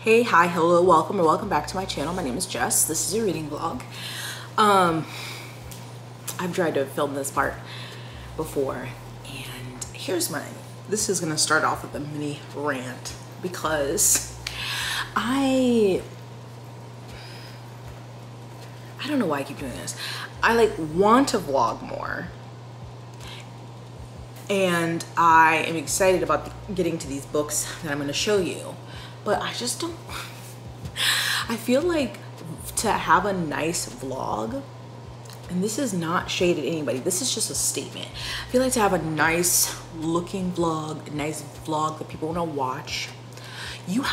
Hey, hi, hello, welcome or welcome back to my channel. My name is Jess. This is a reading vlog. I've tried to film this part before, and here's this is gonna start off with a mini rant because I don't know why I keep doing this. I want to vlog more, and I am excited about getting to these books that I'm going to show you, but I just don't. I feel like to have a nice vlog, and this is not shade at anybody, this is just a statement. I feel like to have a nice looking vlog, a nice vlog that people want to watch, you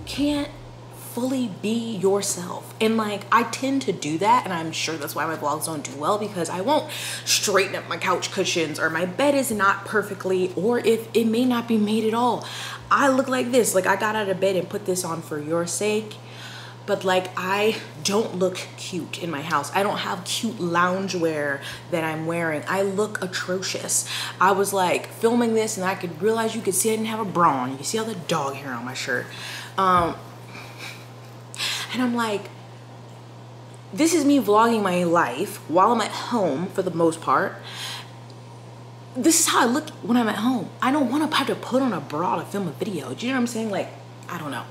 can't fully be yourself. And I tend to do that, and I'm sure that's why my vlogs don't do well, because I won't straighten up my couch cushions, or my bed is not perfectly, or if it may not be made at all. I look like this, I got out of bed and put this on for your sake, but I don't look cute in my house. I don't have cute loungewear that I'm wearing. I look atrocious. I was filming this and I could realize you could see I didn't have a bra on. You can see all the dog hair on my shirt. And I'm this is me vlogging my life while I'm at home for the most part. This is how I look when I'm at home. I don't want to have to put on a bra to film a video. Do you know what I'm saying? I don't know.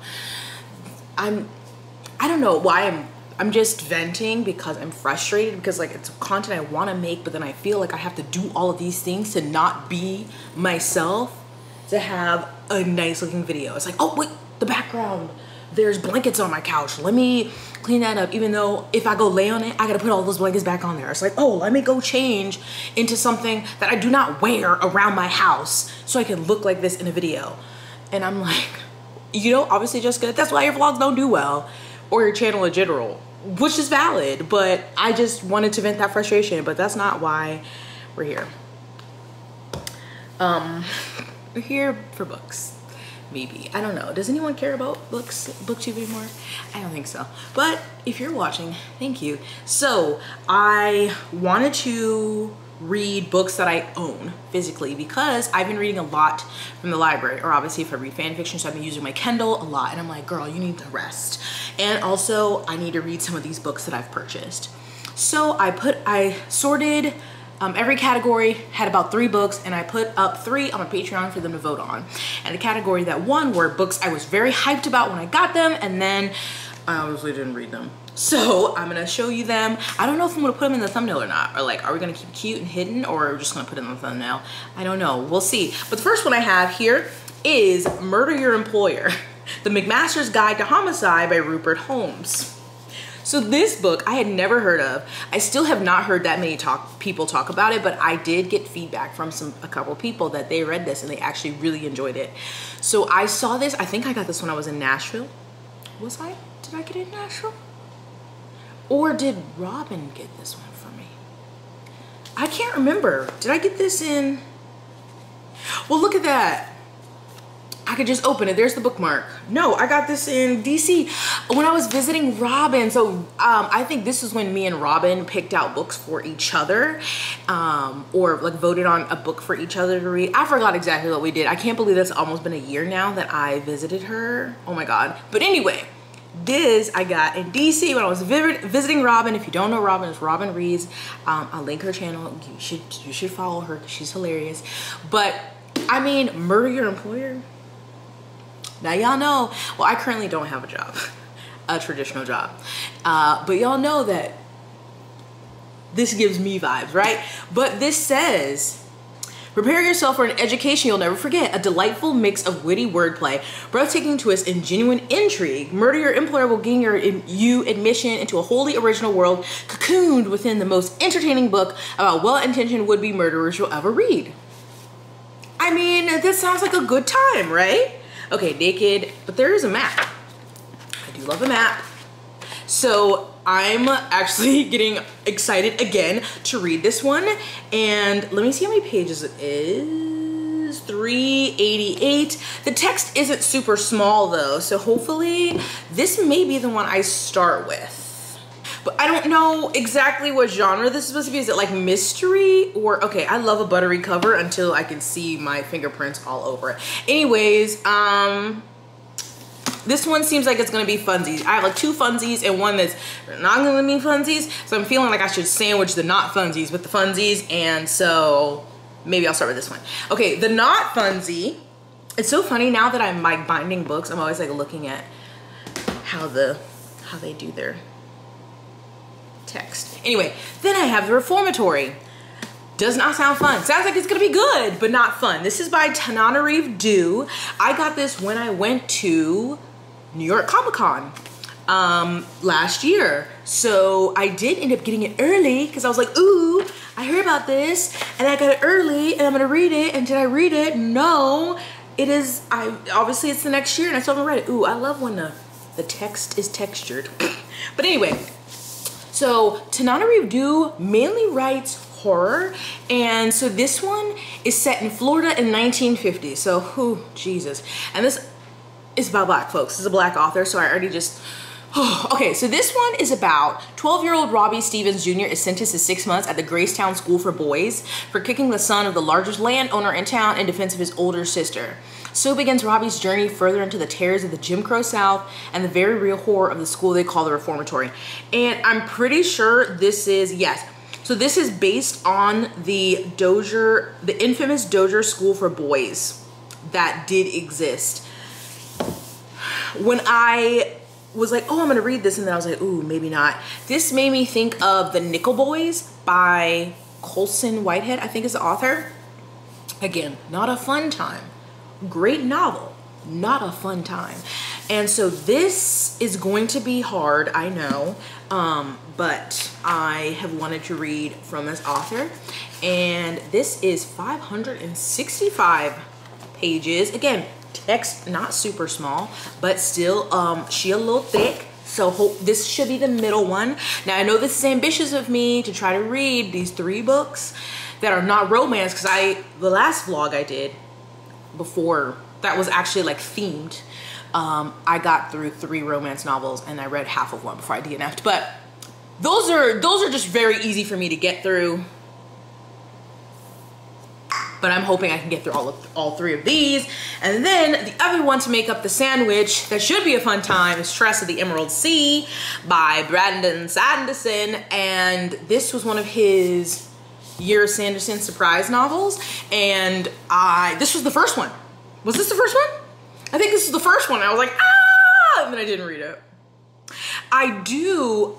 I don't know why I'm just venting, because I'm frustrated, because it's content I want to make, but then I feel I have to do all of these things to not be myself to have a nice looking video. It's oh wait, the background. There's blankets on my couch. Let me clean that up, even though if I go lay on it, I gotta put all those blankets back on there. It's oh, let me go change into something that I do not wear around my house so I can look like this in a video. And I'm obviously, Jessica, that's why your vlogs don't do well, or your channel in general, which is valid, but I just wanted to vent that frustration, but that's not why we're here. We're here for books. Maybe. I don't know. Does anyone care about booktube anymore? I don't think so. But if you're watching, thank you. So I wanted to read books that I own physically, because I've been reading a lot from the library, or obviously if I read fan fiction, so I've been using my Kindle a lot, and I'm girl, you need to rest. And also I need to read some of these books that I've purchased. So I sorted every category, had about 3 books, and I put up 3 on my Patreon for them to vote on. And the category that won were books I was very hyped about when I got them, and then I obviously didn't read them. So I'm gonna show you them. I don't know if I'm gonna put them in the thumbnail or not, or are we gonna keep it cute and hidden, or we're just gonna put it in the thumbnail? I don't know, we'll see. But the first one I have here is Murder Your Employer, The McMaster's Guide to Homicide by Rupert Holmes. So this book I had never heard of. I still have not heard that many people talk about it, but I did get feedback from a couple people that they read this and they actually really enjoyed it. So I saw this, I think I got this when I was in Nashville. Did I get it in Nashville? Or did Robin get this one for me? I can't remember. Did I get this in? Well, look at that. I could just open it. There's the bookmark. No, I got this in DC when I was visiting Robin. So I think this is when me and Robin picked out books for each other, or voted on a book for each other to read. I forgot exactly what we did. I can't believe that's almost been a year now that I visited her. Oh my God. But anyway, this I got in DC when I was visiting Robin. If you don't know Robin, it's Robin Reads. I'll link her channel. You should follow her because she's hilarious. But I mean, Murder Your Employer. Now y'all know, well, I currently don't have a job, a traditional job, but y'all know that this gives me vibes, right? But this says, prepare yourself for an education you'll never forget, a delightful mix of witty wordplay, breathtaking twists, and genuine intrigue. Murder Your Employer will gain you admission into a wholly original world, cocooned within the most entertaining book about well-intentioned would-be murderers you'll ever read. I mean, this sounds like a good time, right? Okay, naked, but there is a map. I do love a map. So I'm actually getting excited again to read this one. And let me see how many pages it is. 388. The text isn't super small though, so hopefully this may be the one I start with. But I don't know exactly what genre this is supposed to be. Is it mystery or, okay, I love a buttery cover until I can see my fingerprints all over it. Anyways, This one seems like it's gonna be funsies. I have like 2 funsies and one that's not gonna be funsies. So I'm feeling like I should sandwich the not funsies with the funsies. And so maybe I'll start with this one. Okay, the not funsie. It's so funny now that I'm like binding books. I'm always like looking at how they do their text. Anyway, then I have the reformatory. Does not sound fun. Sounds like it's gonna be good, but not fun. This is by Tananarive Due. I got this when I went to New York Comic Con last year. So I did end up getting it early because I was like, ooh, I heard about this and I got it early and I'm gonna read it. And did I read it? No, it is, obviously it's the next year and I still haven't read it. Ooh, I love when the text is textured. But anyway, so Tananarive Due mainly writes horror, and so this one is set in Florida in 1950. So, who Jesus. And this is about Black folks. This is a Black author, so I already just, okay, so this one is about 12-year-old Robbie Stevens Jr. is sentenced to 6 months at the Gracetown School for Boys for kicking the son of the largest landowner in town in defense of his older sister. So begins Robbie's journey further into the terrors of the Jim Crow South and the very real horror of the school they call the Reformatory. And I'm pretty sure this is, yes, so this is based on the infamous Dozier School for Boys that did exist. When I was like, oh, I'm gonna read this, and then I was like, ooh, maybe not. This made me think of The Nickel Boys by Colson Whitehead, I think is the author. Again, not a fun time. Great novel, not a fun time. And so this is going to be hard, I know, but I have wanted to read from this author, and this is 565 pages. Again, text not super small, but still she a little thick, so this should be the middle one. Now I know this is ambitious of me to try to read these 3 books that are not romance, because the last vlog I did before that was actually like themed, I got through 3 romance novels and I read half of one before I DNF'd. But those are just very easy for me to get through. But I'm hoping I can get through all 3 of these. And then the other one to make up the sandwich that should be a fun time is Tress of the Emerald Sea by Brandon Sanderson. And this was one of his Year Sanderson surprise novels. And this was the first one. Was this the first one? I think this is the first one. I was like, ah, and then I didn't read it. I do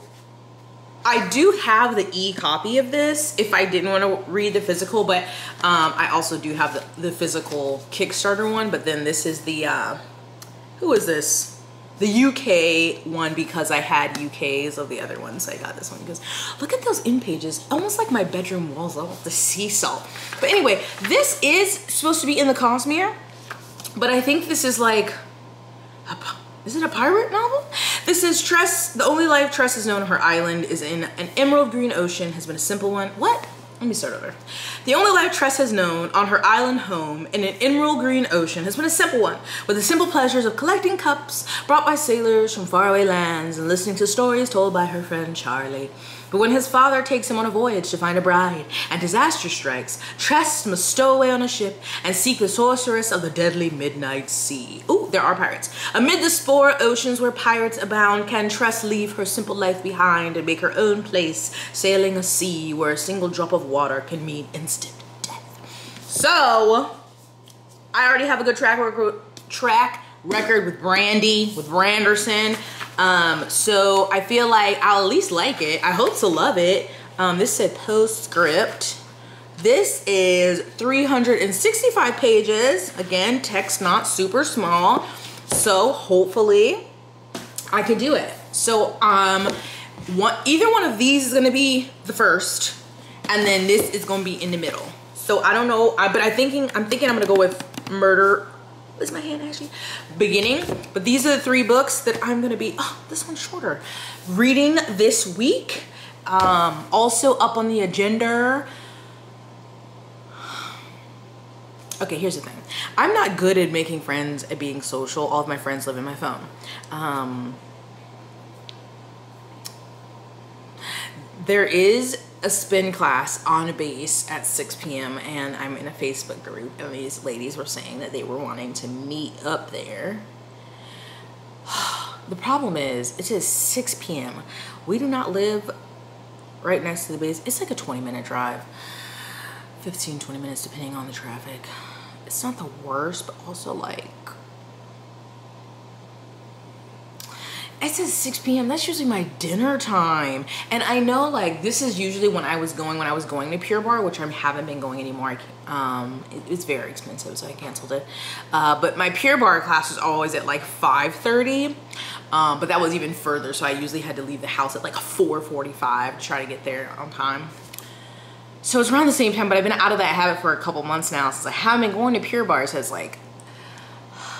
have the e-copy of this if I didn't want to read the physical, but I also do have the physical Kickstarter one, but then this is the, who is this? The UK one, because I had UKs of the other ones, so I got this one because look at those in pages, almost like my bedroom walls level, the sea salt. But anyway, this is supposed to be in the Cosmere, but I think this is like, is it a pirate novel? This is Tress, the only life Tress has known on her island is in an emerald green ocean, has been a simple one. What? Let me start over. The only life Tress has known on her island home in an emerald green ocean has been a simple one, with the simple pleasures of collecting cups brought by sailors from faraway lands and listening to stories told by her friend Charlie. But when his father takes him on a voyage to find a bride and disaster strikes, Tress must stow away on a ship and seek the sorceress of the deadly midnight sea. Ooh, there are pirates. Amid the spore oceans where pirates abound, can Tress leave her simple life behind and make her own place, sailing a sea where a single drop of water can mean instant death. So, I already have a good track record with Brandy, with Branderson. So I feel like I'll at least like it. I hope to love it. This said postscript. This is 365 pages. Again, text not super small. So hopefully I can do it. So either one of these is gonna be the first, and then this is gonna be in the middle. So I don't know, but I'm thinking I'm gonna go with Murder. Is my hand actually beginning? But these are the 3 books that I'm gonna be, oh, this one's shorter, reading this week. Also up on the agenda. Okay, here's the thing. I'm not good at making friends, at being social. All of my friends live in my phone. There is a spin class on a base at 6 p.m. and I'm in a Facebook group, and these ladies were saying that they were wanting to meet up there. The problem is, it says 6 p.m. We do not live right next to the base. It's like a 20-minute drive. 15, 20 minutes depending on the traffic. It's not the worst, but also like, it says 6 p.m. That's usually my dinner time. And I know like this is usually when I was going to Pure Barre, which I haven't been going anymore. It's very expensive, so I canceled it. But my Pure Barre class was always at like 5:30. But that was even further, so I usually had to leave the house at like 4:45 to try to get there on time. So it's around the same time, but I've been out of that habit for a couple months now since I haven't been going to Pure Barre. So it's like,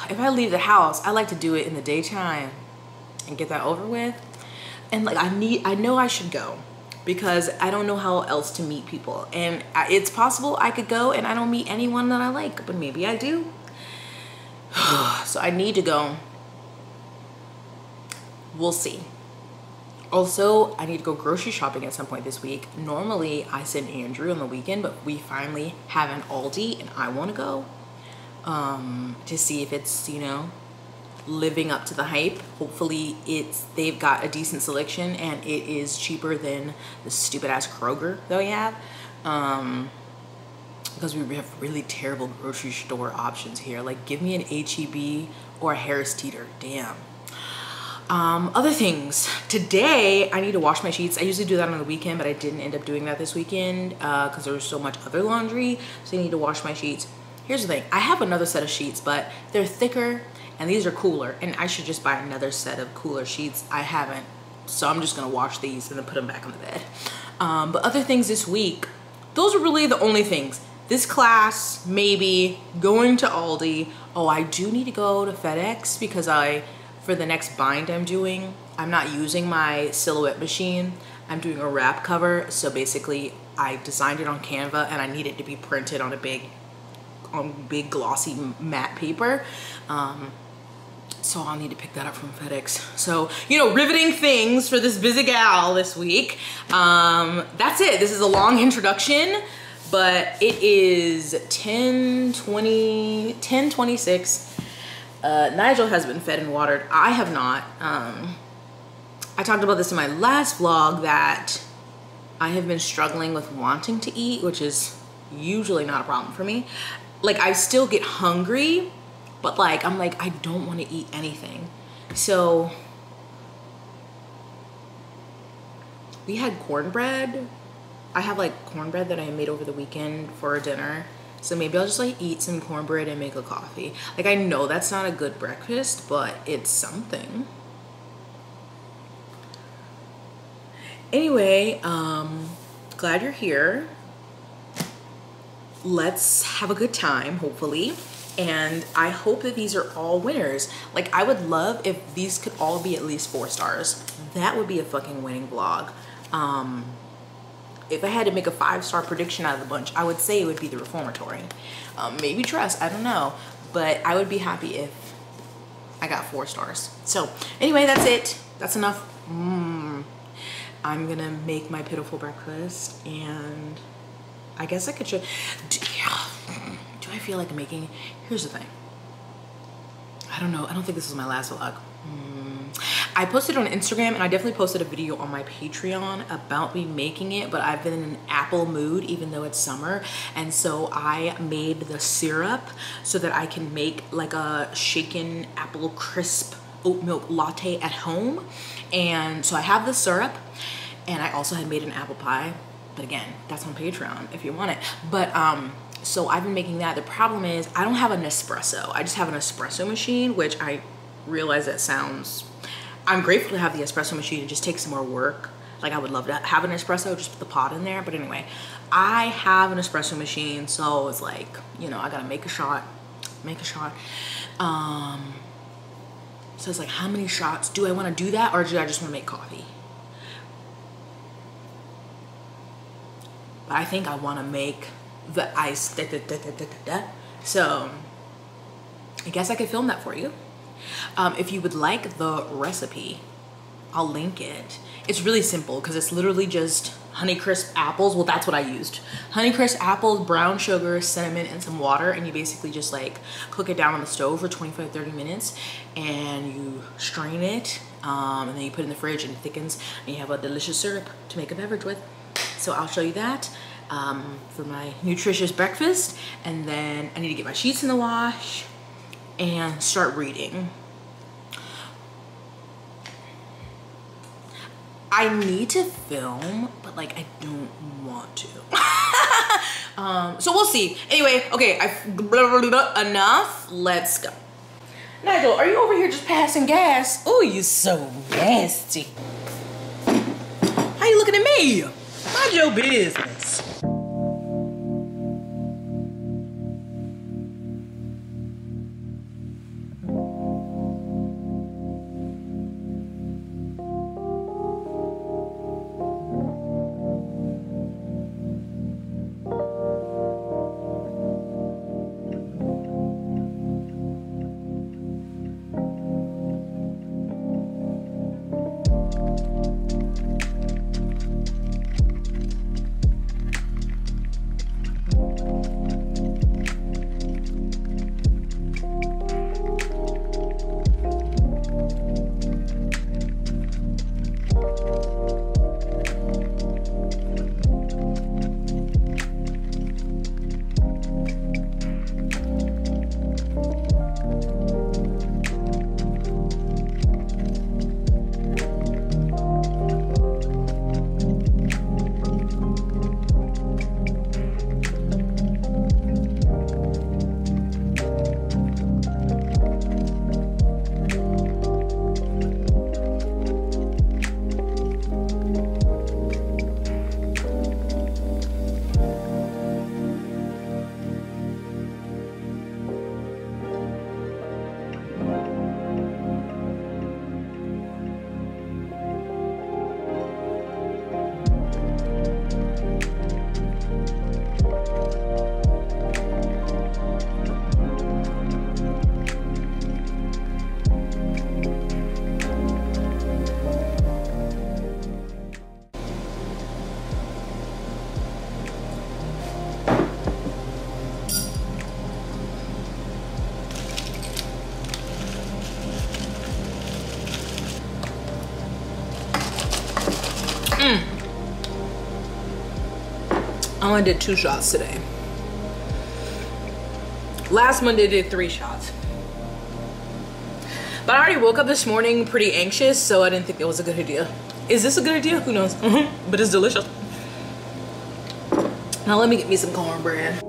if I leave the house, I like to do it in the daytime and get that over with. And like I know I should go because I don't know how else to meet people. And it's possible I could go and I don't meet anyone that I like, but maybe I do. So I need to go. We'll see. Also, I need to go grocery shopping at some point this week. Normally, I send Andrew on the weekend, but we finally have an Aldi and I want to go to see if it's, you know, living up to the hype. Hopefully they've got a decent selection and it is cheaper than the stupid ass Kroger that we have. Because we have really terrible grocery store options here. Like give me an HEB or a Harris Teeter, damn. Other things. Today, I need to wash my sheets. I usually do that on the weekend, but I didn't end up doing that this weekend because there was so much other laundry. So I need to wash my sheets. Here's the thing. I have another set of sheets, but they're thicker and these are cooler. And I should just buy another set of cooler sheets. I haven't. So I'm just going to wash these and then put them back on the bed. But other things this week, those are really the only things. This class, maybe, going to Aldi. Oh, I do need to go to FedEx because for the next bind I'm doing, I'm not using my silhouette machine. I'm doing a wrap cover. So basically I designed it on Canva and I need it to be printed on a big glossy matte paper. So I'll need to pick that up from FedEx. So, you know, riveting things for this busy gal this week. That's it. This is a long introduction, but it is 10:26. Nigel has been fed and watered. I have not. I talked about this in my last vlog that I have been struggling with wanting to eat, which is usually not a problem for me. Like I still get hungry, but like I'm like I don't want to eat anything. So we had cornbread. I have like cornbread that I made over the weekend for dinner. So maybe I'll just like eat some cornbread and make a coffee. Like I know that's not a good breakfast, but it's something. Anyway, glad you're here. Let's have a good time, hopefully. And I hope that these are all winners. Like I would love if these could all be at least 4 stars. That would be a fucking winning vlog. If I had to make a 5-star prediction out of the bunch, I would say it would be the Reformatory. Maybe Trust, I don't know. But I would be happy if I got 4 stars. So anyway, that's it. That's enough. I'm gonna make my pitiful breakfast and I guess I could show. Do I feel like making? Here's the thing. I don't know. I don't think this is my last vlog. I posted on Instagram and I definitely posted a video on my Patreon about me making it, but I've been in an apple mood even though it's summer. And so I made the syrup so that I can make like a shaken apple crisp oat milk latte at home. And so I have the syrup and I also had made an apple pie. But again, that's on Patreon if you want it. But so I've been making that. The problem is I don't have an espresso. I just have an espresso machine, which I realize that sounds, I'm grateful to have the espresso machine. It just takes some more work. Like I would love to have an espresso, just put the pot in there. But anyway, I have an espresso machine. So it's like, you know, I gotta make a shot. So it's like, how many shots? Do I wanna do that or do I just wanna make coffee? But I think I wanna make the ice. So I guess I could film that for you. If you would like the recipe, I'll link it. It's really simple because it's literally just Honeycrisp apples. Well, that's what I used. Honeycrisp apples, brown sugar, cinnamon, and some water. And you basically just like cook it down on the stove for 25-30 minutes and you strain it. And then you put it in the fridge and it thickens and you have a delicious syrup to make a beverage with. So I'll show you that for my nutritious breakfast. And then I need to get my sheets in the wash and start reading. I need to film, but like I don't want to. So we'll see. Anyway, okay, enough. Let's go. Nigel, are you over here just passing gas? Oh, you so nasty. How you looking at me? Mind your business. I only did 2 shots today. Last Monday I did 3 shots. But I already woke up this morning pretty anxious, so I didn't think it was a good idea. Is this a good idea? Who knows? But it's delicious. Now let me get me some cornbread.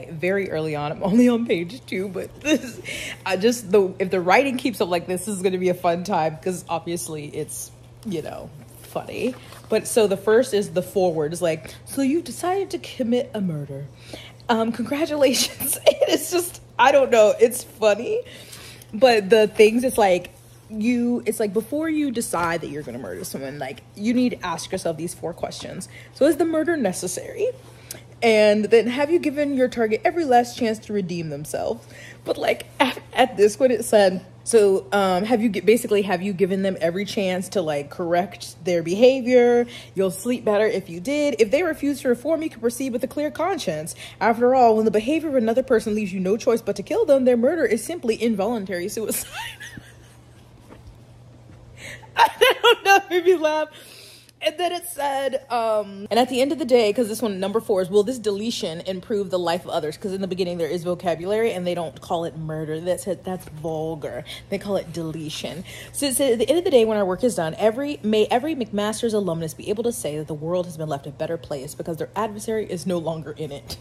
Very early on, I'm only on page 2, but this, if the writing keeps up like this is going to be a fun time because obviously it's, you know, funny. But so the first is the foreword. It's like, so you've decided to commit a murder. Congratulations. It's just, I don't know. It's funny, but the things, it's like before you decide that you're going to murder someone, like you need to ask yourself these 4 questions. So is the murder necessary? And then have you given your target every last chance to redeem themselves? But like at this one it said, so have you given them every chance to like correct their behavior? You'll sleep better if you did. If they refuse to reform, you can proceed with a clear conscience. After all, when the behavior of another person leaves you no choice but to kill them, their murder is simply involuntary suicide. I don't know, it made me laugh. And then it said, and at the end of the day, because this one, number 4 is, will this deletion improve the life of others? Because in the beginning there is vocabulary and they don't call it murder. That's vulgar. They call it deletion. So it said, at the end of the day, when our work is done, may every McMaster's alumnus be able to say that the world has been left a better place because their adversary is no longer in it.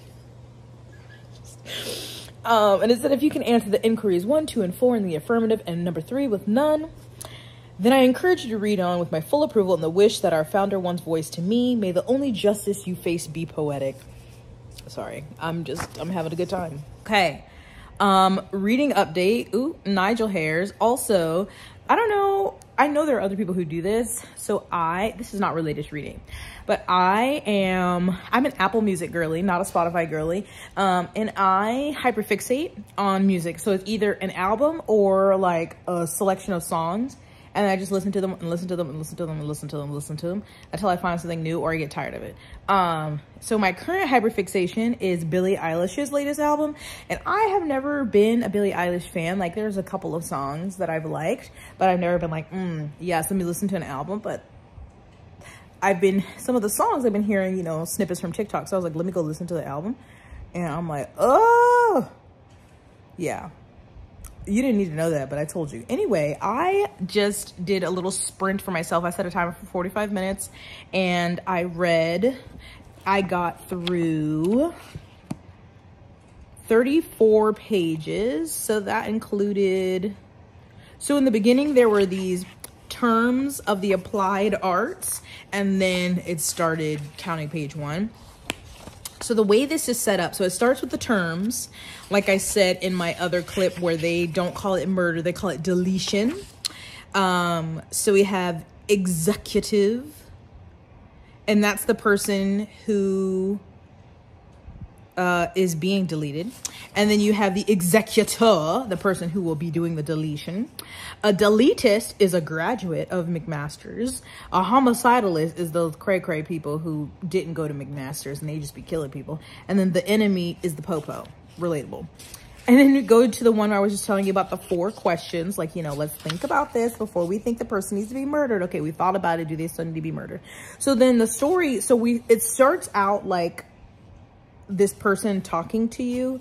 And it said, if you can answer the inquiries 1, 2, and 4 in the affirmative and number 3 with none, then I encourage you to read on with my full approval and the wish that our founder once voiced to me. May the only justice you face be poetic. Sorry, I'm having a good time. Okay. Reading update. Ooh, Nigel hairs. Also, I don't know. I know there are other people who do this. So this is not related to reading, but I'm an Apple Music girly, not a Spotify girly. And I hyperfixate on music. So it's either an album or like a selection of songs. And I just listen to them and listen to them and listen to them and listen to them and listen to them until I find something new or I get tired of it. So my current hyperfixation is Billie Eilish's latest album. And I have never been a Billie Eilish fan. Like there's a couple of songs that I've liked, but I've never been like, yes, let me listen to an album. But some of the songs I've been hearing, you know, snippets from TikTok. So I was like, let me go listen to the album. And I'm like, oh, yeah. You didn't need to know that, but I told you. Anyway, I just did a little sprint for myself. I set a timer for 45 minutes and I got through 34 pages. So that included, so in the beginning there were these terms of the applied arts and then it started counting page 1. So the way this is set up, so it starts with the terms, like I said in my other clip where they don't call it murder, they call it deletion. So we have executive, and that's the person who is being deleted. And then you have the executor, the person who will be doing the deletion. A deletist is a graduate of McMaster's. A homicidalist is those cray-cray people who didn't go to McMaster's and they just be killing people. And then the enemy is the popo. Relatable. And then you go to the one where I was just telling you about the 4 questions. Like, you know, let's think about this before we think the person needs to be murdered. Okay, we thought about it. Do they still need to be murdered? So then the story, it starts out like this person talking to you.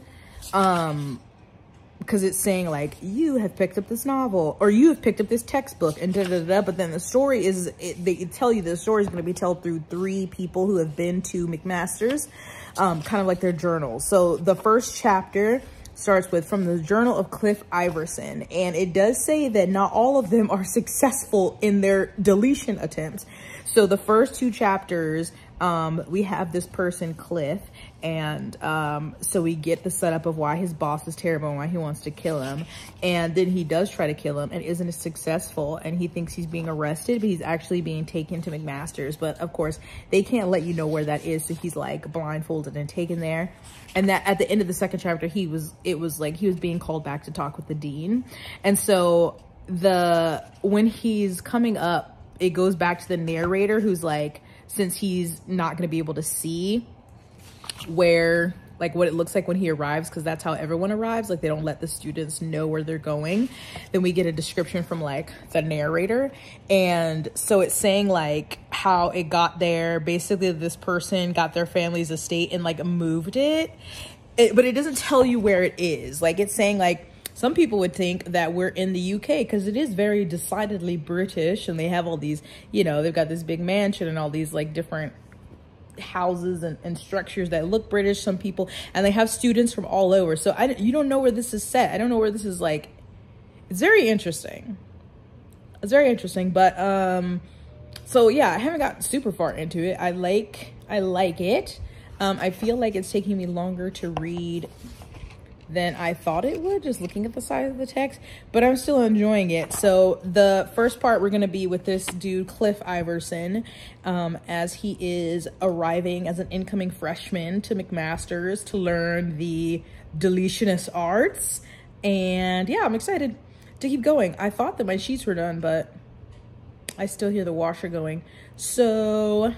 Because it's saying like, you have picked up this novel or you have picked up this textbook and da-da-da-da. But then the story is, they tell you the story is going to be told through 3 people who have been to McMaster's, kind of like their journals. So the first chapter starts with from the journal of Cliff Iverson. And it does say that not all of them are successful in their deletion attempts. So the first 2 chapters, we have this person, Cliff, and so we get the setup of why his boss is terrible and why he wants to kill him. And then he does try to kill him and isn't successful, and he thinks he's being arrested, but he's actually being taken to McMaster's. But of course, they can't let you know where that is, so he's like blindfolded and taken there. And that at the end of the second chapter, it was like he was being called back to talk with the dean. And so when he's coming up, it goes back to the narrator who's like, since he's not going to be able to see where, like what it looks like when he arrives, because that's how everyone arrives, like they don't let the students know where they're going, then we get a description from like the narrator. And so it's saying like how it got there. Basically this person got their family's estate and like moved it, but it doesn't tell you where it is. Like it's saying like, some people would think that we're in the UK because it is very decidedly British, and they have all these, you know, they've got this big mansion and all these like different houses and structures that look British, some people, and they have students from all over. So you don't know where this is set. I don't know where this is like. It's very interesting. It's very interesting. But so yeah, I haven't gotten super far into it. I like it. I feel like it's taking me longer to read than I thought it would, just looking at the size of the text, but I'm still enjoying it. So the first part, we're going to be with this dude, Cliff Iverson, as he is arriving as an incoming freshman to McMaster's to learn the deletionist arts. And yeah, I'm excited to keep going. I thought that my sheets were done, but I still hear the washer going. So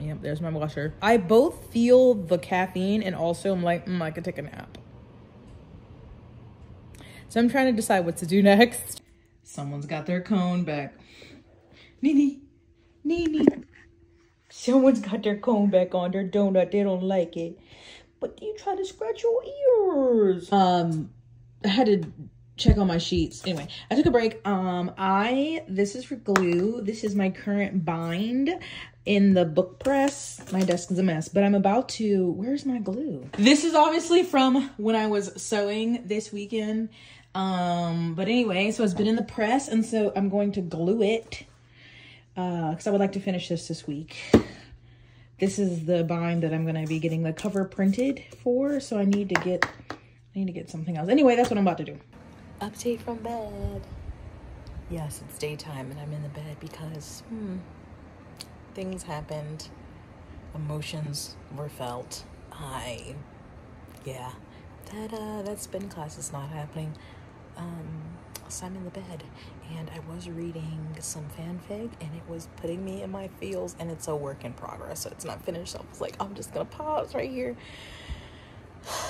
yep, there's my washer. I both feel the caffeine and also I'm like, I could take a nap. So I'm trying to decide what to do next. Someone's got their cone back. Nene. Someone's got their cone back on their donut. They don't like it. But you try to scratch your ears. I had to check on my sheets. Anyway, I took a break. This is for glue. This is my current bind in the book press. My desk is a mess, but I'm about to, where's my glue? This is obviously from when I was sewing this weekend. But anyway, so it's been in the press, and so I'm going to glue it because I would like to finish this week. This is the bind that I'm going to be getting the cover printed for, so I need to get something else. Anyway, that's what I'm about to do. Update from bed. Yes, it's daytime and I'm in the bed because things happened. Emotions were felt. That spin class is not happening. So I'm in the bed and I was reading some fanfic and it was putting me in my feels, and it's a work in progress, so it's not finished. So I was like, I'm just gonna pause right here.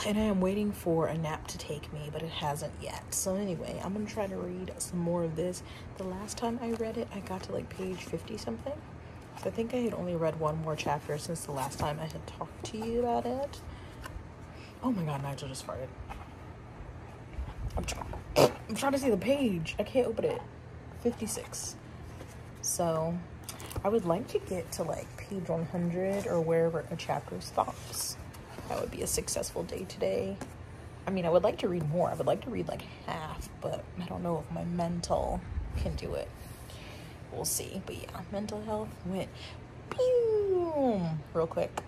And I am waiting for a nap to take me, but it hasn't yet. So anyway, I'm gonna try to read some more of this. The last time I read it, I got to like page 50 something. So I think I had only read one more chapter since the last time I had talked to you about it. Oh my god, Nigel just farted. I'm trying to see the page. I can't open it. 56. So I would like to get to like page 100 or wherever a chapter stops. That would be a successful day today. I mean, I would like to read more. I would like to read like half, but I don't know if my mental can do it. We'll see. But yeah, mental health went boom real quick.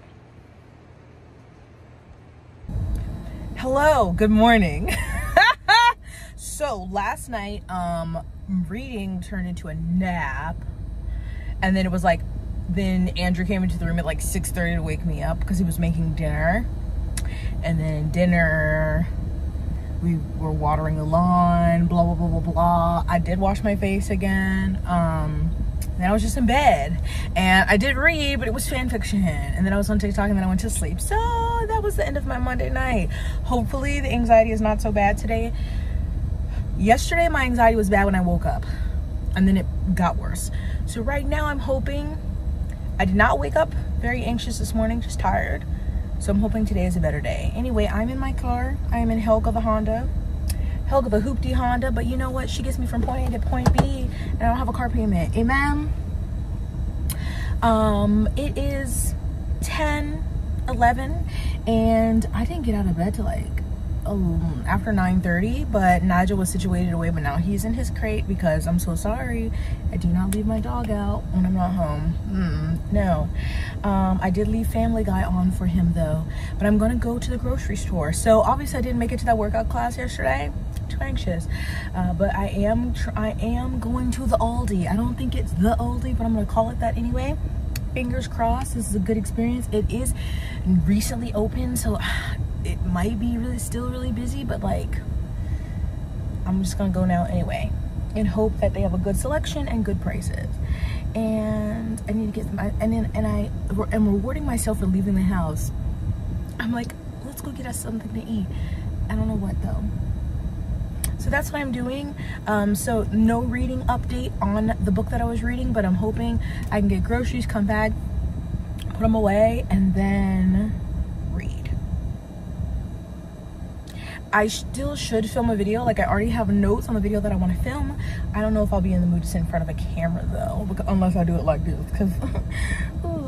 Hello, good morning. So last night, reading turned into a nap, and then it was like, then Andrew came into the room at like 6:30 to wake me up because he was making dinner. And then dinner, we were watering the lawn, blah, blah, blah, blah, blah. I did wash my face again. Then I was just in bed. And I did read, but it was fan fiction. And then I was on TikTok and then I went to sleep. So that was the end of my Monday night. Hopefully the anxiety is not so bad today. Yesterday, my anxiety was bad when I woke up. And then it got worse. So right now I'm hoping, I did not wake up very anxious this morning, just tired. So I'm hoping today is a better day. Anyway, I'm in my car. I am in Helga the Honda. Helga the hoopty Honda. But you know what? She gets me from point A to point B. And I don't have a car payment. Amen? It is 10:11. And I didn't get out of bed till like after 9:30, but Nigel was situated away, but now he's in his crate because I'm so sorry, I do not leave my dog out when I'm not home. No. I did leave Family Guy on for him though, but I'm gonna go to the grocery store. So obviously I didn't make it to that workout class yesterday, too anxious, but I am going to the Aldi. I don't think it's the Aldi, but I'm gonna call it that anyway. Fingers crossed, this is a good experience. It is recently open, so it might be still really busy, but like, I'm just gonna go now anyway and hope that they have a good selection and good prices. And I need to get my, and I am rewarding myself for leaving the house. I'm like, let's go get us something to eat. I don't know what though. So that's what I'm doing. So no reading update on the book that I was reading, but I'm hoping I can get groceries, come back, put them away, and then read. I still should film a video. Like, I already have notes on the video that I want to film. I don't know if I'll be in the mood to sit in front of a camera though, unless I do it like this, because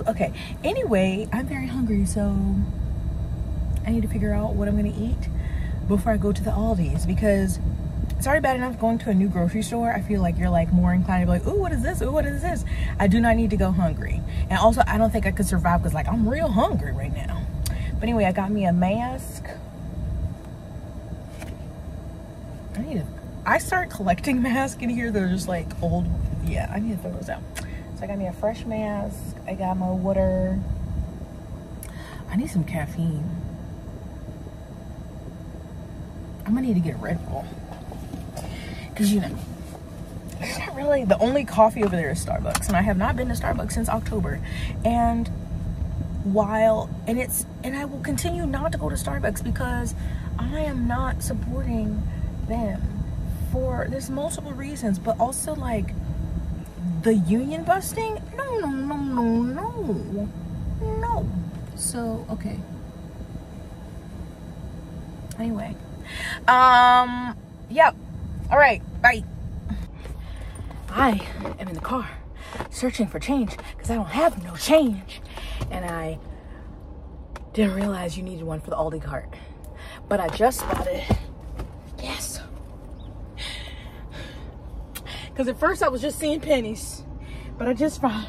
okay. Anyway, I'm very hungry, so I need to figure out what I'm gonna eat before I go to the Aldi's, because it's already bad enough going to a new grocery store. I feel like you're like more inclined to be like, ooh, what is this? Ooh, what is this? I do not need to go hungry. And also, I don't think I could survive because like I'm real hungry right now. But anyway, I got me a mask. I start collecting masks in here. They're just like old. Yeah, I need to throw those out. So I got me a fresh mask. I got my water. I need some caffeine. I'm gonna need to get a Red Bull. Cause you know, it's not really, the only coffee over there is Starbucks. And I have not been to Starbucks since October. And I will continue not to go to Starbucks because I am not supporting them. There's multiple reasons, but also like the union busting. No. So okay. Anyway, yep. All right, bye. I am in the car searching for change because I don't have no change, and I didn't realize you needed one for the Aldi cart, but I just spotted. Yes. Because at first I was just seeing pennies, but I just found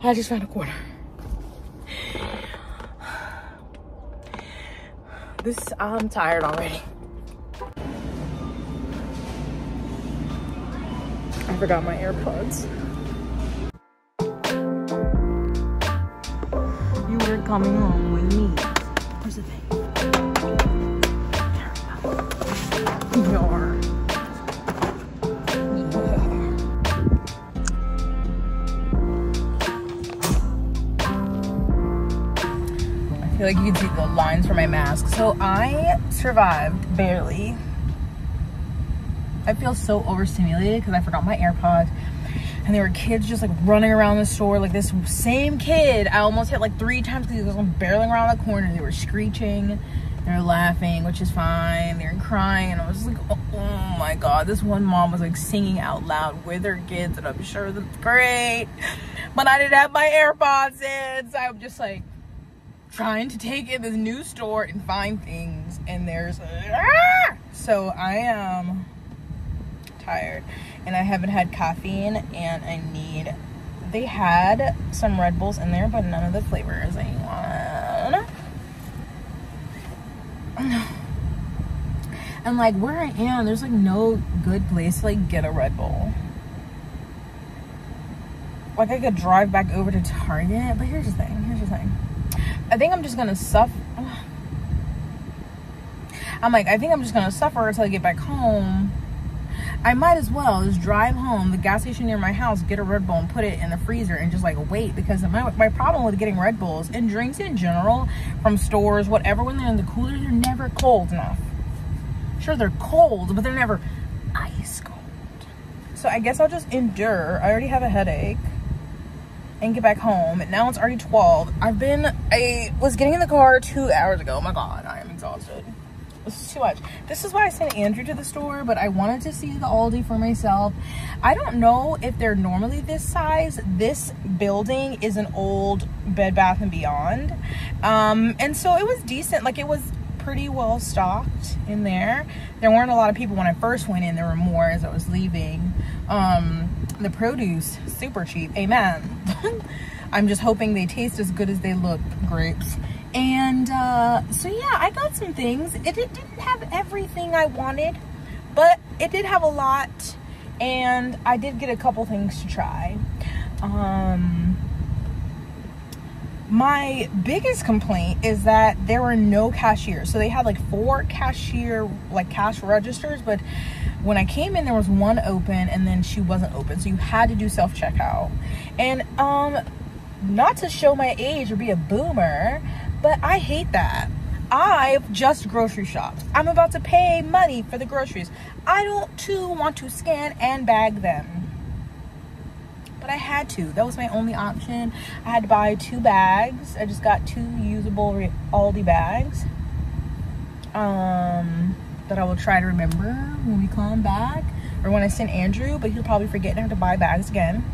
a quarter. I'm tired already. forgot my AirPods. You were coming home with me. Where's the thing? There we go. You're. I feel like you can see the lines from my mask. So I survived, barely. I feel so overstimulated because I forgot my AirPods. And there were kids just like running around the store. Like this same kid, I almost hit like 3 times because he was barreling around the corner. They were screeching, they were laughing, which is fine. They were crying, and I was like, oh my God. This one mom was like singing out loud with her kids, and I'm sure that's great. But I didn't have my AirPods in, so I'm just like trying to take in this new store and find things. And there's, so I am tired. And I haven't had caffeine, and I need, they had some Red Bulls in there, but none of the flavors I want. And like where I am, there's like no good place to like get a Red Bull. Like I could drive back over to Target, but here's the thing. I think I'm just gonna suffer. I think I'm just gonna suffer until I get back home. I might as well just drive home, the gas station near my house, get a Red Bull and put it in the freezer and just like wait, because my problem with getting Red Bulls and drinks in general from stores, whatever, when they're in the cooler, they're never cold enough. Sure, they're cold, but they're never ice cold. So I guess I'll just endure. I already have a headache and get back home. And now it's already 12. I was getting in the car 2 hours ago. Oh my God, I am exhausted. This is too much. This is why I sent Andrew to the store, but I wanted to see the Aldi for myself. I don't know if they're normally this size. This building is an old Bed Bath & Beyond. And so it was decent. Like, it was pretty well stocked in there. There weren't a lot of people when I first went in. There were more as I was leaving. The produce, super cheap. Amen. I'm just hoping they taste as good as they look. Grapes. And so yeah, I got some things. It didn't have everything I wanted, but it did have a lot, and I did get a couple things to try. My biggest complaint is that there were no cashiers. So they had like 4 cashier, like cash registers, but when I came in, there was one open, and then she wasn't open, so you had to do self-checkout. And not to show my age or be a boomer, but I hate that. I've just grocery shopped. I'm about to pay money for the groceries. I don't too want to scan and bag them. But I had to. That was my only option. I had to buy 2 bags. I just got 2 usable Aldi bags. That I will try to remember when we come back. Or when I send Andrew, but he'll probably forget and have to buy bags again.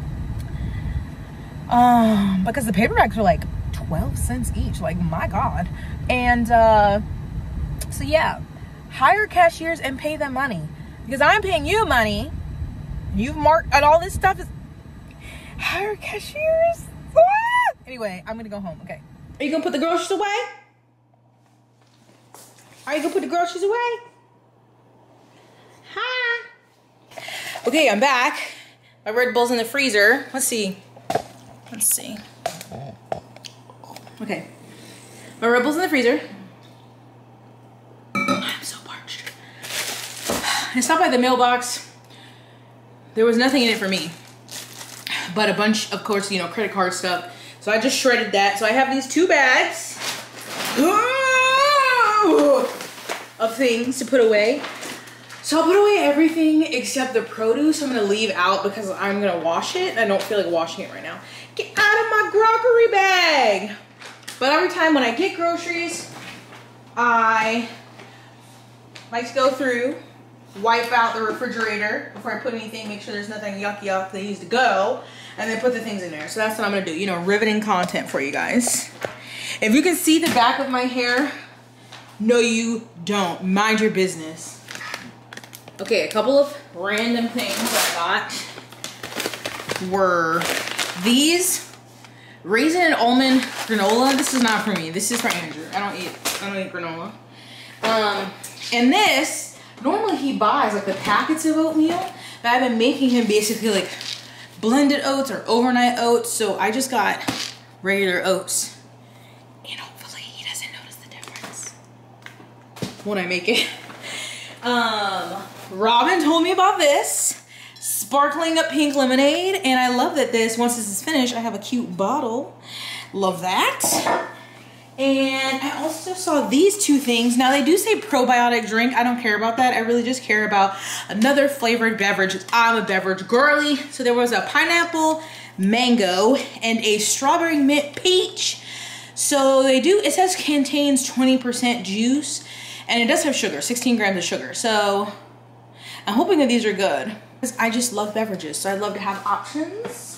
Because the paper bags are like 12 cents each, like my God. And so yeah, hire cashiers and pay them money, because I'm paying you money. You've marked, and all this stuff is, hire cashiers. Anyway, I'm gonna go home. Okay, are you gonna put the groceries away? Are you gonna put the groceries away? Hi. Okay, I'm back. My Red Bull's in the freezer. Let's see. Okay, my Red Bull's in the freezer. I'm so parched. I stopped by the mailbox. There was nothing in it for me, but a bunch, of course, you know, credit card stuff. So I just shredded that. So I have these 2 bags of things to put away. So I'll put away everything except the produce. I'm gonna leave out because I'm gonna wash it. I don't feel like washing it right now. Get out of my crockery bag. But every time when I get groceries, I like to go through, wipe out the refrigerator before I put anything, make sure there's nothing yuck that needs to go, and then put the things in there. So that's what I'm gonna do, you know, riveting content for you guys. If you can see the back of my hair, no you don't, mind your business. Okay, a couple of random things I got were these raisin and almond granola. This is not for me. This is for Andrew. I don't eat granola. And this, normally he buys like the packets of oatmeal, but I've been making him basically like blended oats or overnight oats. So I just got regular oats. And hopefully he doesn't notice the difference when I make it. Robin told me about this sparkling pink lemonade, and I love that once this is finished, I have a cute bottle. Love that. And I also saw these two things. Now they do say probiotic drink. I don't care about that. I really just care about another flavored beverage. I'm a beverage girly. So there was a pineapple mango and a strawberry mint peach. So it says contains 20% juice, and it does have sugar, 16 grams of sugar. So I'm hoping that these are good, because I just love beverages. So I'd love to have options.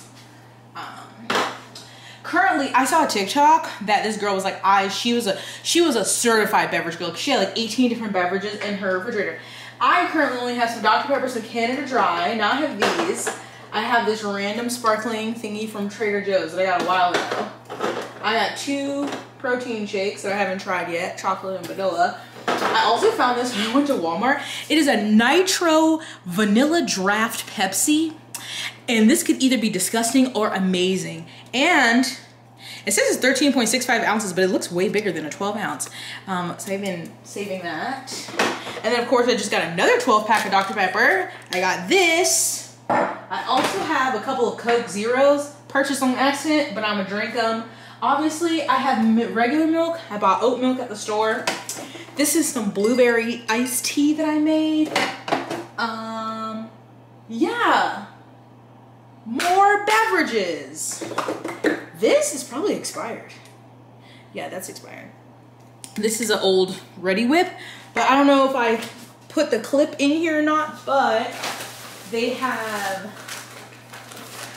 Currently, I saw a TikTok that this girl was like, she was a certified beverage girl. She had like 18 different beverages in her refrigerator. I currently only have some Dr. Pepper, some Canada Dry. Now I have these. I have this random sparkling thingy from Trader Joe's that I got a while ago. I got 2 protein shakes that I haven't tried yet, chocolate and vanilla. I also found this when I went to Walmart. It is a nitro vanilla draft Pepsi. And this could either be disgusting or amazing. And it says it's 13.65 ounces, but it looks way bigger than a 12 ounce. So I've been saving that. And then of course I just got another 12 pack of Dr. Pepper. I got this. I also have a couple of Coke Zeros, purchased on accident, but I'm gonna drink them. Obviously I have regular milk. I bought oat milk at the store. This is some blueberry iced tea that I made. Yeah. More beverages. This is probably expired. Yeah, that's expired. This is an old Ready Whip, but I don't know if I put the clip in here or not, but they have,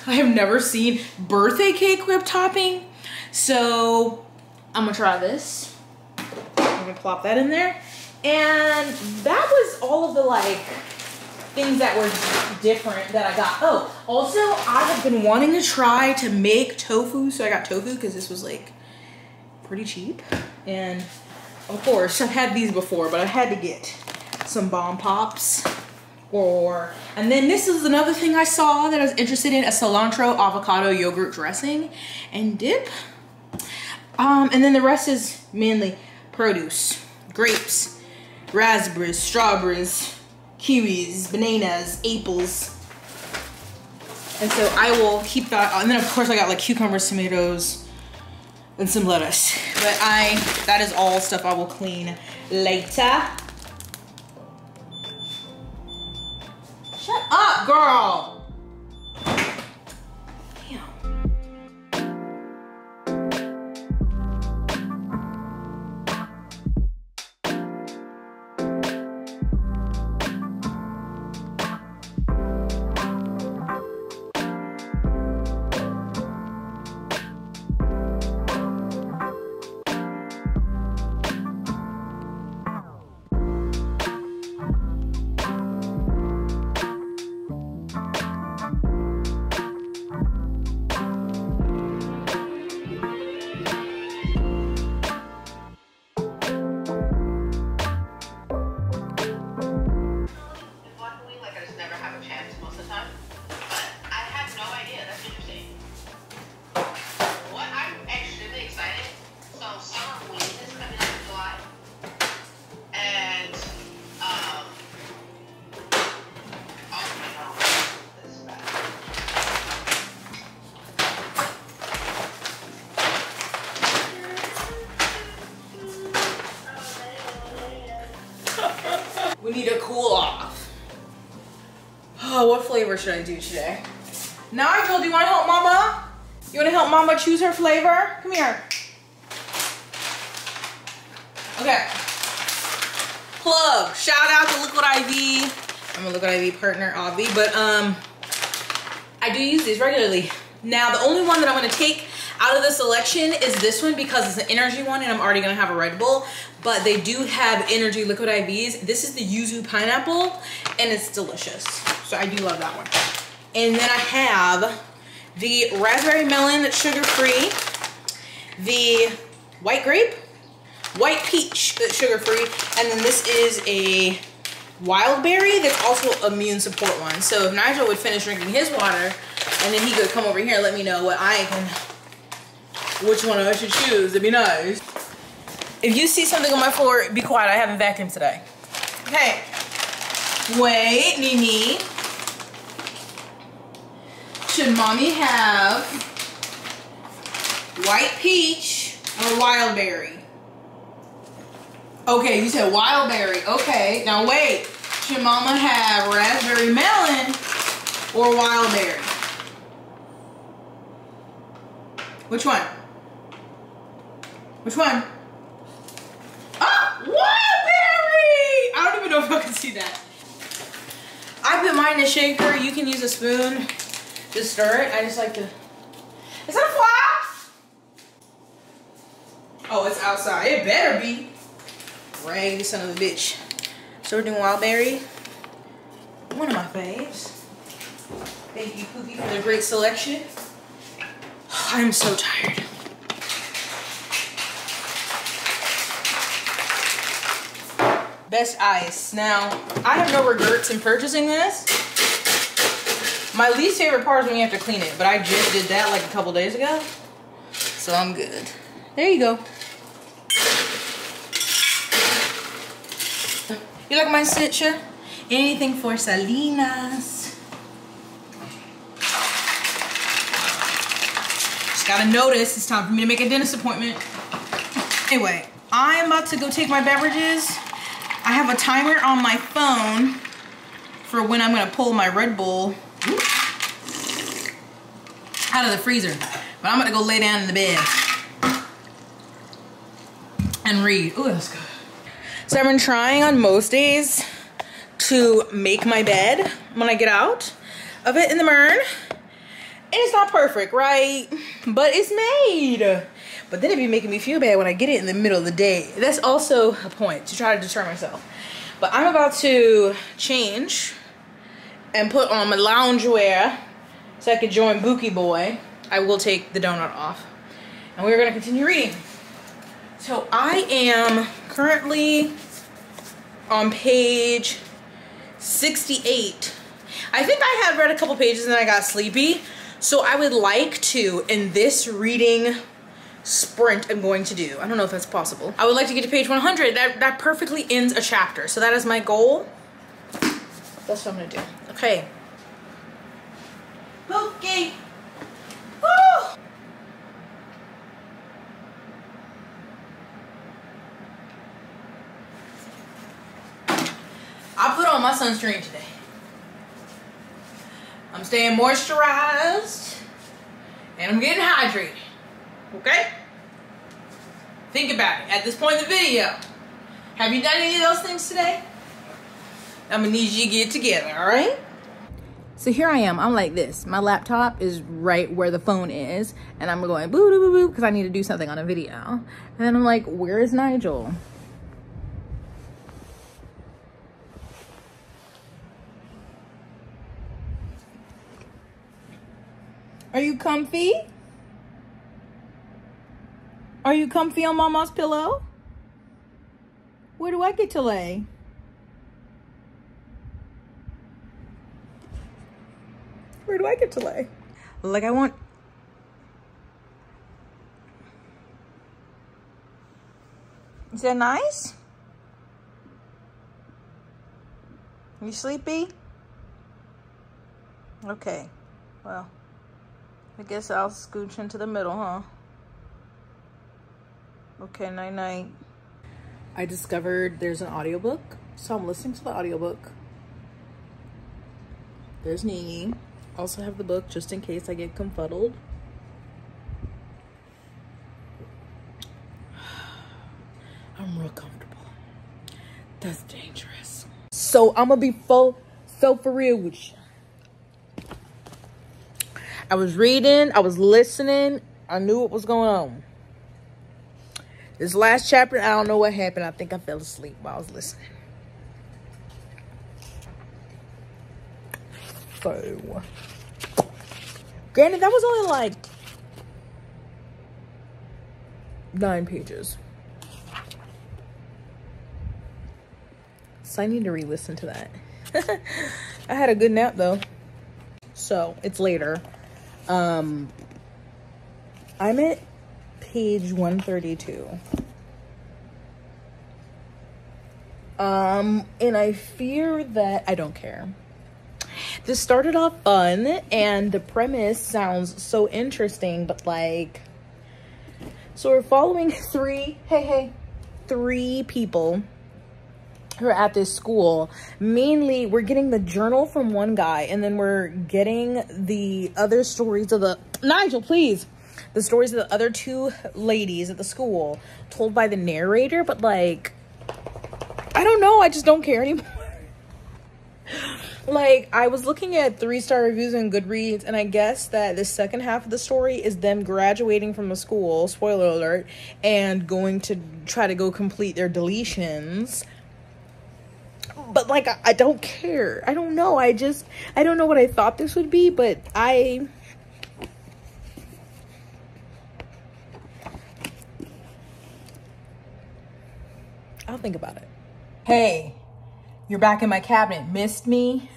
I have never seen birthday cake whip topping. So I'm gonna try this. I'm gonna plop that in there. And that was all of the like things that were different that I got. Oh, also I have been wanting to try to make tofu. So I got tofu because this was like pretty cheap. And of course I've had these before, but I had to get some bomb pops. And then this is another thing I saw that I was interested in, a cilantro avocado yogurt dressing and dip. And then the rest is mainly produce, grapes, raspberries, strawberries, kiwis, bananas, apples. And so I will keep that. And then of course I got like cucumbers, tomatoes, and some lettuce. But that is all stuff I will clean later. Shut up, girl. We need to cool off. Oh, what flavor should I do today? Nigel, do you want to help mama? You want to help mama choose her flavor? Come here. Okay. Plug. Shout out to Liquid IV. I'm a Liquid IV partner, Avi, but I do use these regularly. Now, the only one that I'm going to take out of the selection is this one because it's an energy one and I'm already going to have a Red Bull, but they do have energy liquid IVs. This is the yuzu pineapple and it's delicious. So I do love that one. And then I have the raspberry melon that's sugar-free, the white grape, white peach that's sugar-free, and then this is a wild berry that's also immune support one. So if Nigel would finish drinking his water, and then he could come over here and let me know which one I should choose. It'd be nice. If you see something on my floor, be quiet. I haven't vacuumed today. Okay. Wait, Nini. Should mommy have white peach or wild berry? Okay, you said wild berry. Okay, now wait. Should mama have raspberry melon or wild berry? Which one? Which one? Oh, wild berry! I don't even know if I can see that. I put mine in a shaker. You can use a spoon to stir it. I just like to... Is that a fly? Oh, it's outside. It better be. Raggedy son of a bitch. So we're doing wild berry. One of my faves. Thank you, Pookie, for the great selection. I'm so tired. Best ice. Now, I have no regrets in purchasing this. My least favorite part is when you have to clean it, but I just did that like a couple days ago. So I'm good. There you go. You like my stitcher? Anything for Salinas. Just gotta notice it's time for me to make a dentist appointment. Anyway, I'm about to go take my beverages. I have a timer on my phone for when I'm gonna pull my Red Bull out of the freezer. But I'm gonna go lay down in the bed and read. Ooh, that's good. So I've been trying on most days to make my bed when I get out of it in the morning. And it's not perfect, right? But it's made. But then it'd be making me feel bad when I get it in the middle of the day. That's also a point to try to deter myself. But I'm about to change and put on my loungewear so I can join Bookie Boy. I will take the donut off. And we're gonna continue reading. So I am currently on page 68. I think I had read a couple pages and then I got sleepy. So I would like to, in this reading sprint I'm going to do, I don't know if that's possible, I would like to get to page 100. That perfectly ends a chapter. So that is my goal. That's what I'm gonna do. Okay. Okay. Woo! I put on my sunscreen today. I'm staying moisturized and I'm getting hydrated. Okay? Think about it. At this point in the video, have you done any of those things today? I'm gonna need you to get it together, all right? So here I am. I'm like this. My laptop is right where the phone is, and I'm going boo boo boo boo because I need to do something on a video. And then I'm like, where is Nigel? Are you comfy? Are you comfy on Mama's pillow? Where do I get to lay? Where do I get to lay? Like I want... Is that nice? You sleepy? Okay, well, I guess I'll scooch into the middle, huh? Okay, night night. I discovered there's an audiobook, so I'm listening to the audiobook. There's Nini. Also have the book just in case I get confuddled. I'm real comfortable. That's dangerous. So I'm gonna be so for real with you. I was reading, I was listening, I knew what was going on. This last chapter, I don't know what happened. I think I fell asleep while I was listening. So, granted, that was only like 9 pages. thoughts. I need to re-listen to that. I had a good nap though. So it's later. I'm at page 132. And I fear that I don't care. This started off fun and the premise sounds so interesting, but like, so we're following three people who are at this school. Mainly we're getting the journal from one guy, and then we're getting the other stories of the Nigel, please, the stories of the other two ladies at the school told by the narrator. But like, I don't know, I just don't care anymore. Like, I was looking at 3-star reviews on Goodreads, and I guess that the second half of the story is them graduating from the school, spoiler alert, and going to try to go complete their deletions. But like, I don't care. I don't know. I don't know what I thought this would be, but I'll think about it. Hey, you're back in my cabinet. Missed me?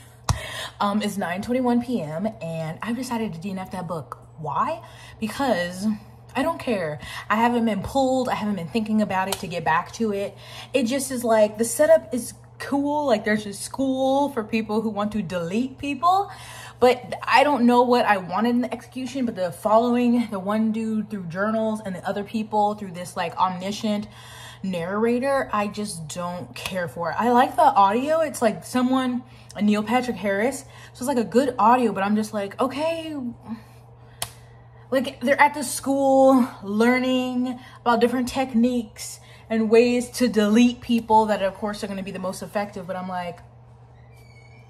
It's 9:21 p.m. and I've decided to DNF that book. Why? Because I don't care. I haven't been pulled. I haven't been thinking about it to get back to it. It just is like, the setup is cool. Like, there's a school for people who want to delete people, but I don't know what I wanted in the execution. But the following the one dude through journals and the other people through this like omniscient narrator, I just don't care for it. I like the audio. It's like someone, a Neil Patrick Harris, so it's like a good audio, but I'm just like, okay, like they're at the school learning about different techniques and ways to delete people that of course are going to be the most effective, but I'm like,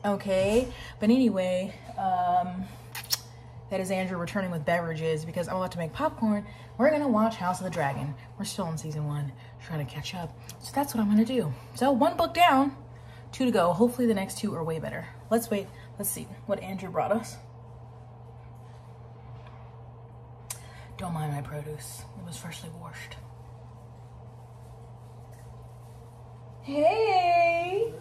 okay. But anyway, that is Andrew returning with beverages because I'm about to make popcorn. We're gonna watch House of the Dragon. We're still in season 1, trying to catch up. So that's what I'm gonna do. So 1 book down, 2 to go. Hopefully the next 2 are way better. Let's wait. Let's see what Andrew brought us. Don't mind my produce. It was freshly washed. Hey,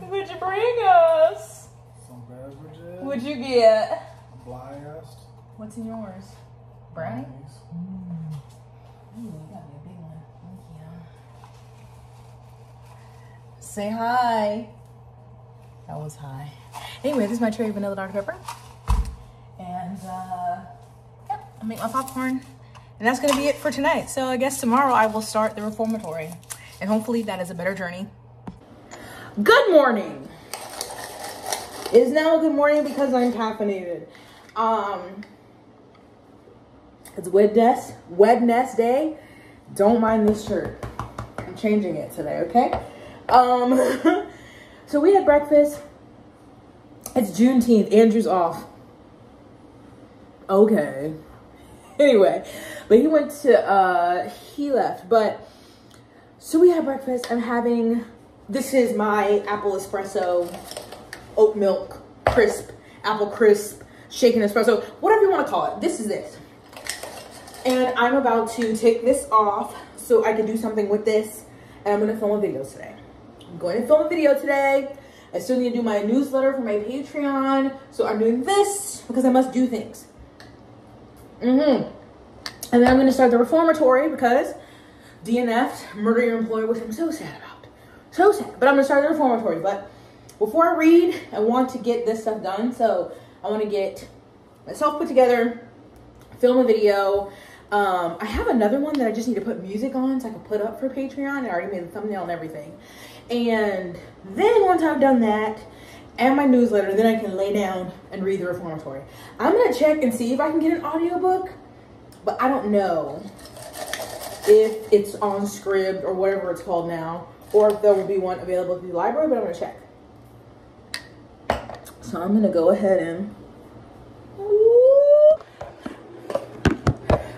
what'd you bring us? Some beverages. What'd you get? Blast. What's in yours? Brownies? Brownies. Ooh, you got me a big one. Thank you. Say hi. That was hi. Anyway, this is my cherry vanilla Dr. Pepper. And, yeah, I'll make my popcorn. And that's going to be it for tonight. So I guess tomorrow I will start the reformatory. And hopefully that is a better journey. Good morning. It is now a good morning because I'm caffeinated. It's Wednesday. Don't mind this shirt. I'm changing it today, okay? So we had breakfast. It's Juneteenth. Andrew's off. Okay. Anyway, but he went to, he left. But, so we had breakfast. I'm having, this is my apple espresso, oat milk, crisp, apple crisp, shaken espresso, whatever you want to call it. This is this. And I'm about to take this off so I can do something with this. And I'm going to film a video today. I'm going to film a video today. I still need to do my newsletter for my Patreon. So I'm doing this because I must do things. And then I'm going to start the reformatory because DNF'd, murder your employer, which I'm so sad about. So sad. But I'm going to start the reformatory. But before I read, I want to get this stuff done. So I want to get myself put together, film a video. I have another one that I just need to put music on so I can put up for Patreon. I already made the thumbnail and everything. And then once I've done that and my newsletter, then I can lay down and read the reformatory. I'm going to check and see if I can get an audiobook, but I don't know if it's on Scribd or whatever it's called now, or if there will be one available through the library, but I'm going to check. So I'm going to go ahead and...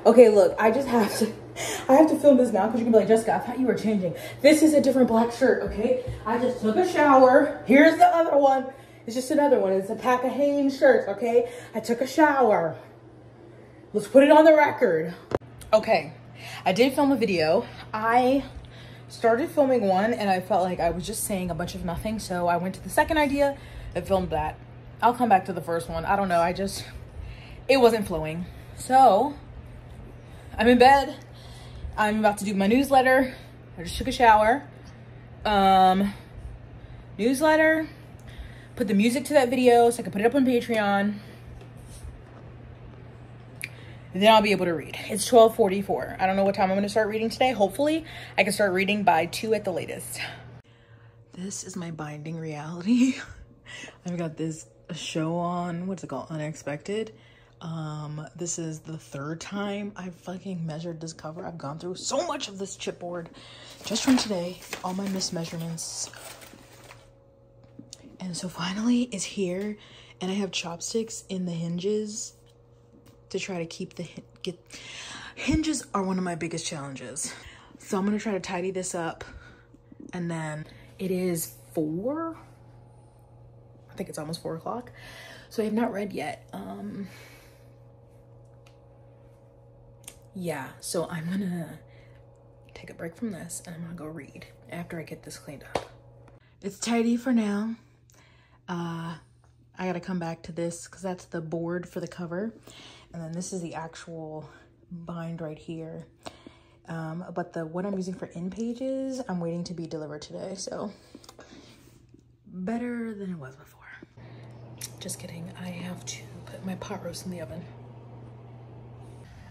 Okay, look, I have to film this now because you can be like, Jessica, I thought you were changing. This is a different black shirt, okay? I just took a shower. Here's the other one. It's just another one. It's a pack of Hanes shirts, okay? I took a shower. Let's put it on the record. Okay, I did film a video. I started filming one and I felt like I was just saying a bunch of nothing. So I went to the second idea and filmed that. I'll come back to the first one. I don't know. It wasn't flowing. So I'm in bed. I'm about to do my newsletter. I just took a shower. Newsletter. Put the music to that video so I can put it up on Patreon. And then I'll be able to read. It's 12:44. I don't know what time I'm going to start reading today. Hopefully, I can start reading by 2 at the latest. This is my binding reality. I've got this show on. What's it called? Unexpected. This is the 3rd time I've fucking measured this cover. I've gone through so much of this chipboard just from today. All my mismeasurements. And so finally it's here. And I have chopsticks in the hinges to try to keep the hinges are one of my biggest challenges. So I'm gonna try to tidy this up. And then it is 4. I think it's almost 4 o'clock. So I have not read yet. Yeah, so I'm gonna take a break from this and I'm gonna go read after I get this cleaned up. It's tidy for now. I gotta come back to this because that's the board for the cover. And then this is the actual bind right here. But what I'm using for end pages, I'm waiting to be delivered today. So better than it was before. Just kidding. I have to put my pot roast in the oven.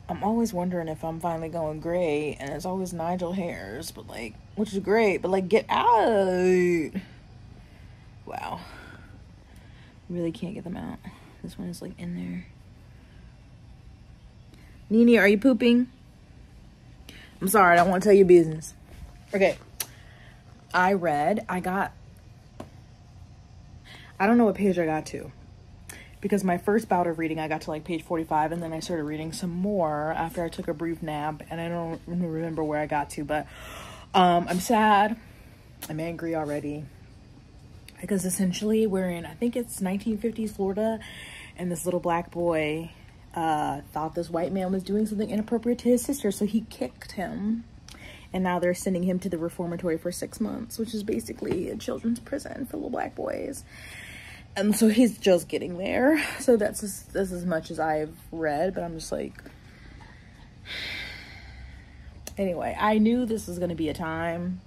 I'm always wondering if I'm finally going gray, and it's always Nigel hairs, but like, which is great, but like, get out. Wow. Really can't get them out. This one is like in there. Nene, are you pooping? I'm sorry, I don't want to tell you business. Okay. I don't know what page I got to. Because my first bout of reading, I got to like page 45, and then I started reading some more after I took a brief nap, and I don't remember where I got to, but I'm sad. I'm angry already. Because essentially we're in, I think it's 1950s Florida, and this little black boy thought this white man was doing something inappropriate to his sister, so he kicked him. And now they're sending him to the reformatory for 6 months, which is basically a children's prison for little black boys. And so he's just getting there. So that's as much as I've read, but I'm just like... Anyway, I knew this was going to be a time.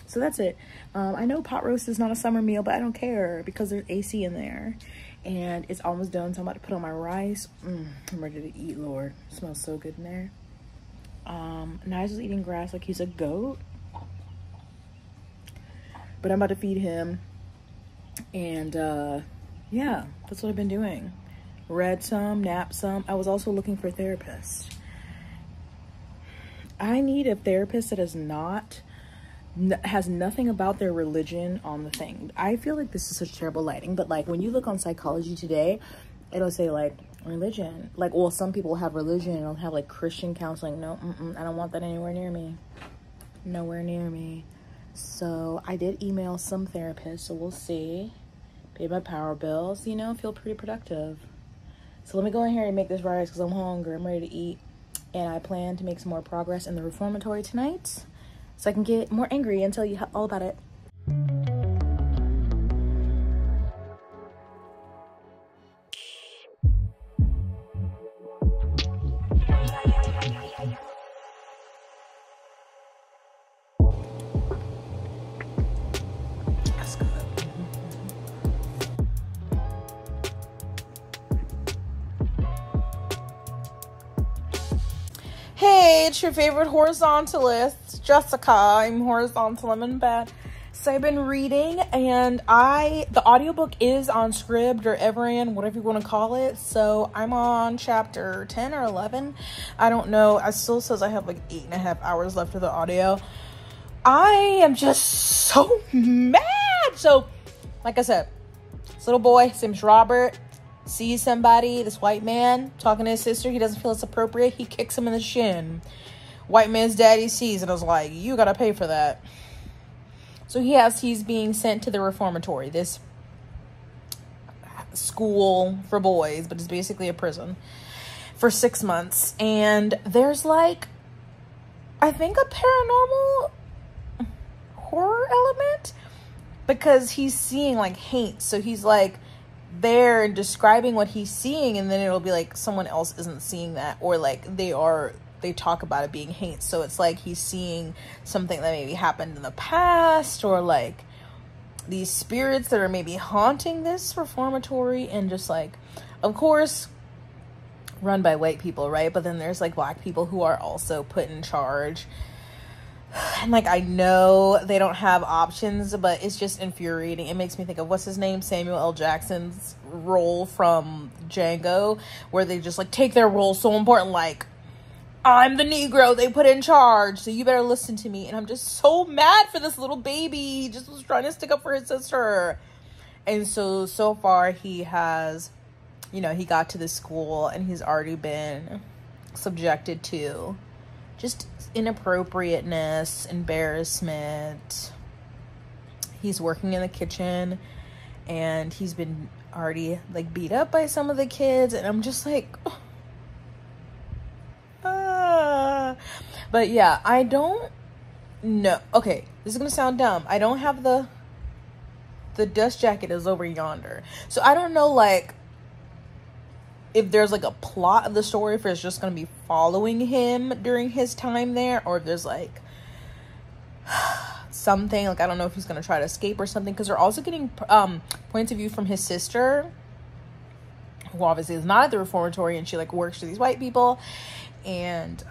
So that's it. I know pot roast is not a summer meal, but I don't care because there's AC in there. And it's almost done, so I'm about to put on my rice. I'm ready to eat, Lord. It smells so good in there. Nigel's eating grass like he's a goat. But I'm about to feed him. And yeah, that's what I've been doing. Read some, napped some. I was also looking for a therapist. I need a therapist that has nothing about their religion on the thing. I feel like this is such terrible lighting, but like when you look on Psychology Today, it'll say like religion. Like, well, some people have religion and it'll have like Christian counseling. No, I don't want that anywhere near me. Nowhere near me. So I did email some therapists, so we'll see. Pay my power bills, you know, feel pretty productive. So let me go in here and make this rice because I'm hungry. I'm ready to eat. And I plan to make some more progress in the reformatory tonight so I can get more angry and tell you all about it. Hey, it's your favorite horizontalist, Jessica. I'm horizontal, I'm in bed. So I've been reading, and the audiobook is on Scribd or Everand, whatever you want to call it. So I'm on chapter 10 or 11. I don't know. It still says I have like 8.5 hours left of the audio. I am just so mad. So, like I said, this little boy, his name's Robert, sees somebody, this white man, talking to his sister. He doesn't feel it's appropriate. He kicks him in the shin. White man's daddy sees and was like, you gotta pay for that. So he's being sent to the reformatory, this school for boys, but it's basically a prison. for 6 months. And there's like, I think a paranormal horror element, because he's seeing like haints. So he's like there and describing what he's seeing, and then it'll be like someone else isn't seeing that, or like they talk about it being haints. So it's like he's seeing something that maybe happened in the past, or like these spirits that are maybe haunting this reformatory. And just like, of course, run by white people, right? But then there's like black people who are also put in charge. And like, I know they don't have options, but it's just infuriating. It makes me think of, what's his name, Samuel L. Jackson's role from Django, where they just like take their role so important, like, I'm the Negro they put in charge, so you better listen to me. And I'm just so mad for this little baby. He just was trying to stick up for his sister. And so far he has, you know, he got to this school and he's already been subjected to just inappropriateness, embarrassment. He's working in the kitchen and he's been already like beat up by some of the kids, and I'm just like, but yeah, I don't know. Okay, this is gonna sound dumb. I don't have the dust jacket is over yonder, so I don't know like if there's like a plot of the story, if it's just going to be following him during his time there, or if there's like something, like, I don't know if he's going to try to escape or something, because they're also getting points of view from his sister, who obviously is not at the reformatory, and she like works for these white people. And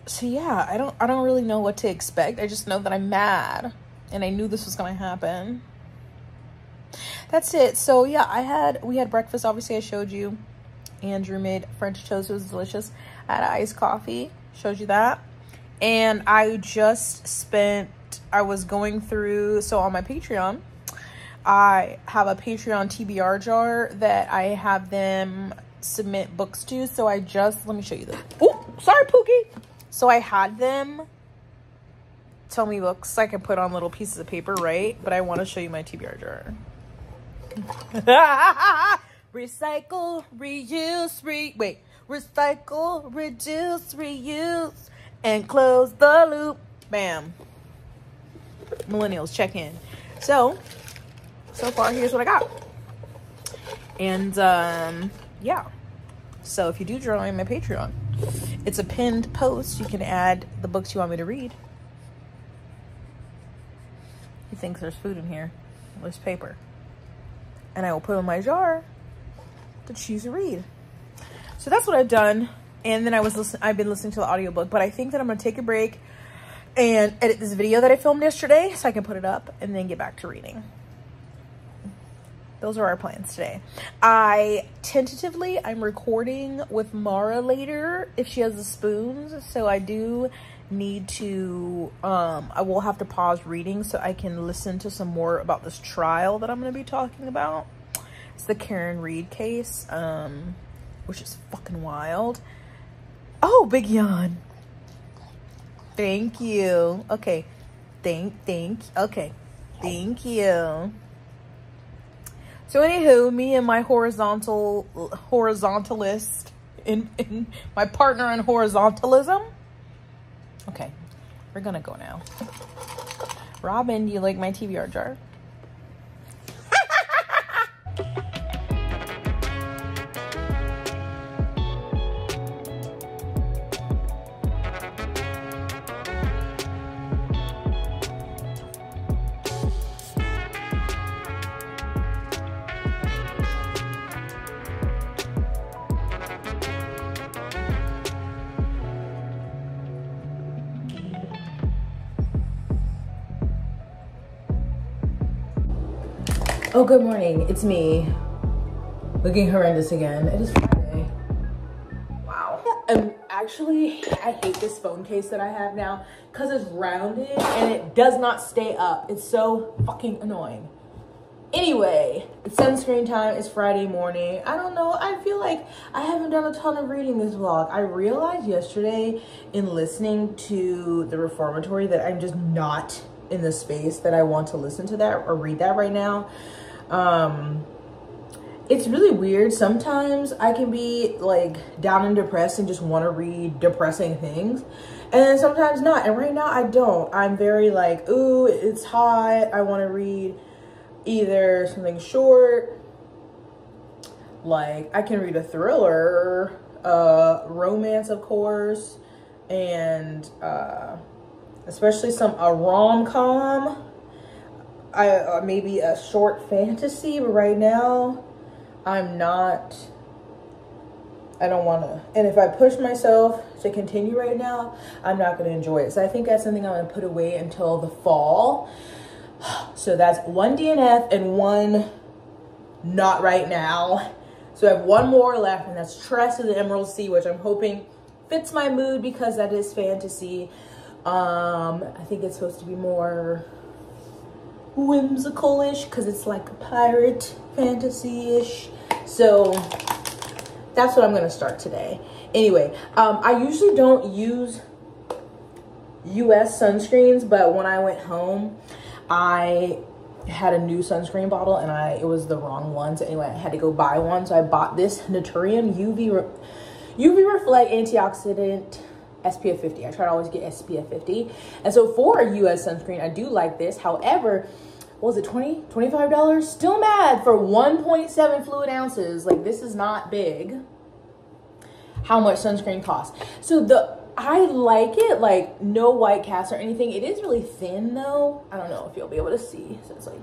so yeah, I don't really know what to expect. I just know that I'm mad, and I knew this was going to happen. That's it. So yeah, we had breakfast. Obviously I showed you. Andrew made French toast. It was delicious. I had iced coffee. Showed you that. And I was going through, so on my Patreon, I have a Patreon TBR jar that I have them submit books to. So let me show you this. Oh, sorry, Pookie. So I had them tell me books I can put on little pieces of paper, right? But I want to show you my TBR jar. Recycle, reuse, recycle, reduce, reuse, and close the loop. Bam. Millennials, check in. So far, here's what I got. And yeah, so if you do join my Patreon, it's a pinned post. You can add the books you want me to read. He thinks there's food in here. There's paper. And I will put in my jar to choose a read. So that's what I've done. And then I've been listening to the audiobook, but I think that I'm going to take a break and edit this video that I filmed yesterday so I can put it up and then get back to reading. Those are our plans today. I'm recording with Mara later if she has the spoons. So I do need to, I will have to pause reading so I can listen to some more about this trial that I'm going to be talking about. It's the Karen Reed case, which is fucking wild. Oh, big yawn. Thank you. Okay. Okay. Thank you. So anywho, me and my horizontalist in my partner in horizontalism. Okay, we're gonna go now. Robin, do you like my TBR jar? Oh, good morning. It's me. Looking horrendous again. It is Friday. Wow. Actually, I hate this phone case that I have now because it's rounded and it does not stay up. It's so fucking annoying. Anyway, it's sunscreen time. It's Friday morning. I don't know. I feel like I haven't done a ton of reading this vlog. I realized yesterday in listening to the reformatory that I'm just not in the space that I want to listen to that or read that right now. it's really weird. Sometimes I can be like down and depressed and just want to read depressing things. And then sometimes not. And right now I don't. I'm very like, ooh, it's hot. I want to read either something short. Like I can read a thriller, romance, of course. And especially a rom-com. Maybe a short fantasy. But right now, I don't want to. And if I push myself to continue right now, I'm not going to enjoy it. So I think that's something I'm going to put away until the fall. So that's one DNF and one not right now. So I have one more left, and that's Tress of the Emerald Sea, which I'm hoping fits my mood because that is fantasy. I think it's supposed to be more whimsical-ish because it's like a pirate fantasy-ish. So that's what I'm going to start today. Anyway, I usually don't use US sunscreens, but when I went home, I had a new sunscreen bottle and it was the wrong one. So anyway, I had to go buy one. So I bought this Naturium UV Reflect Antioxidant SPF 50. I try to always get SPF 50. And so for a US sunscreen, I do like this. However, what was it, $20, $25? Still mad for 1.7 fluid ounces. Like, this is not big. How much sunscreen costs. So I like it, like no white cast or anything. It is really thin though. I don't know if you'll be able to see. So it's like,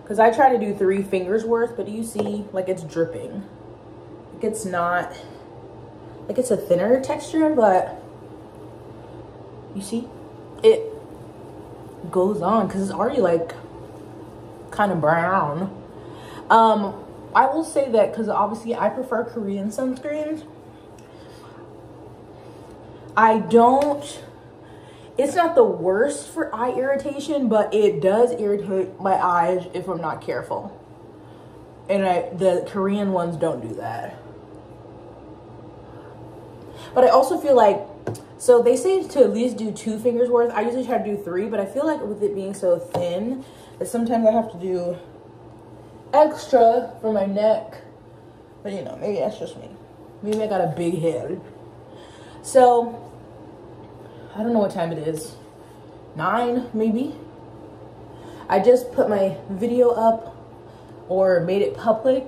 because I try to do 3 fingers worth, but do you see, like it's dripping. Like it's not, like it's a thinner texture, but you see, it goes on because it's already like kind of brown. I will say that because obviously I prefer Korean sunscreens. It's not the worst for eye irritation, but it does irritate my eyes if I'm not careful. And the Korean ones don't do that. But I also feel like, so they say to at least do 2 fingers worth. I usually try to do 3, but I feel like with it being so thin, that sometimes I have to do extra for my neck. But you know, maybe that's just me. Maybe I got a big head. So, I don't know what time it is. 9, maybe? I just put my video up or made it public.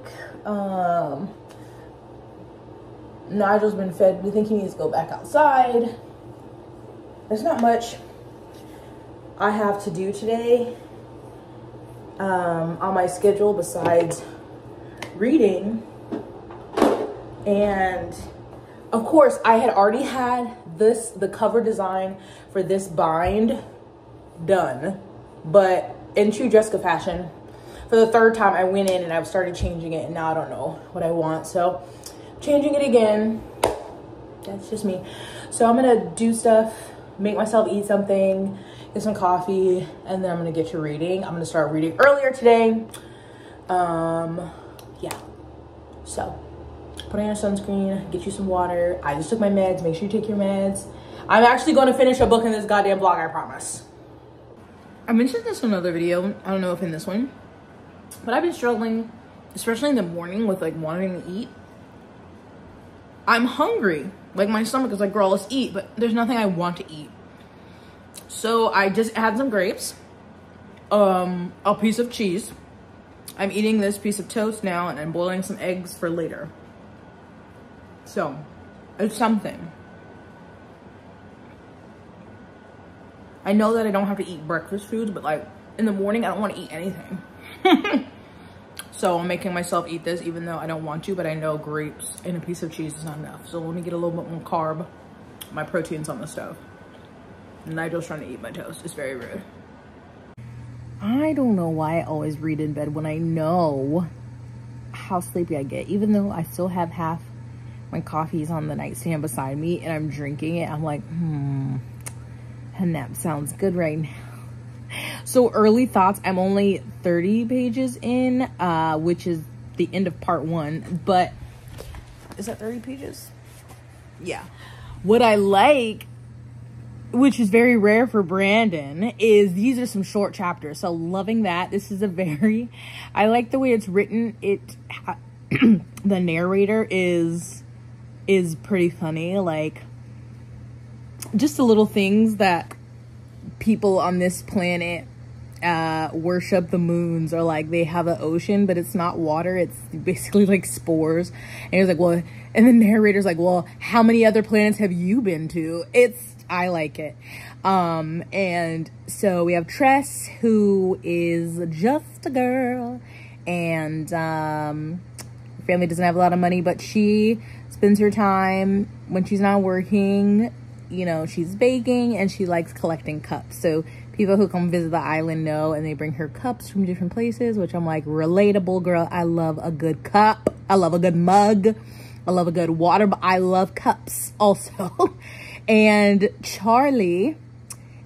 Nigel's been fed. We think he needs to go back outside. There's not much I have to do today on my schedule besides reading. And of course, I had already had the cover design for this bind done, but in true Jessica fashion, for the 3rd time I went in and I started changing it, and now I don't know what I want, so changing it again. That's just me. So I'm gonna do stuff, make myself eat something, get some coffee, and then I'm gonna get to reading. I'm gonna start reading earlier today. Yeah, so put on your sunscreen, get you some water. I just took my meds. Make sure you take your meds. I'm actually going to finish a book in this goddamn vlog, I promise. I mentioned this in another video. I don't know if in this one. But I've been struggling, especially in the morning, with like wanting to eat. I'm hungry. Like my stomach is like, girl, let's eat. But there's nothing I want to eat. So I just had some grapes. A piece of cheese. I'm eating this piece of toast now, and I'm boiling some eggs for later. So, it's something. I know that I don't have to eat breakfast foods, but like in the morning, I don't want to eat anything. So I'm making myself eat this even though I don't want to, but I know grapes and a piece of cheese is not enough. So let me get a little bit more carb. My protein's on the stove. Nigel's trying to eat my toast. It's very rude. I don't know why I always read in bed when I know how sleepy I get. Even though I still have half my coffee is on the nightstand beside me and I'm drinking it, I'm like, a nap sounds good right now. So early thoughts, I'm only 30 pages in, which is the end of part 1, but is that 30 pages? Yeah. What I like, which is very rare for Brandon, is these are some short chapters. So loving that. This is a very, I like the way it's written. It the narrator is pretty funny. Like, just the little things that people on this planet worship the moons, or like they have an ocean but it's not water, it's basically like spores. And he's like, well, and the narrator's like, well, how many other planets have you been to? I like it. And so we have Tress, who is just a girl, and her family doesn't have a lot of money, but she spends her time when she's not working, you know, she's baking, and she likes collecting cups. So people who come visit the island know, and they bring her cups from different places, which I'm like, relatable, girl. I love a good cup. I love a good mug. I love a good water, but I love cups also. And Charlie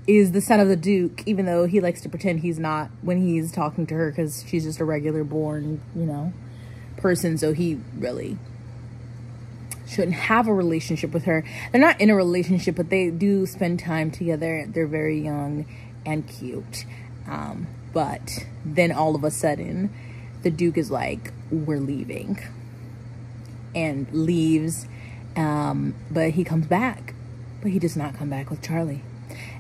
is the son of the Duke, even though he likes to pretend he's not when he's talking to her, because she's just a regular born, you know, person. So he really shouldn't have a relationship with her. They're not in a relationship, but they do spend time together. They're very young and cute. But then all of a sudden, the Duke is like, we're leaving. And leaves. But he comes back. But he does not come back with Charlie.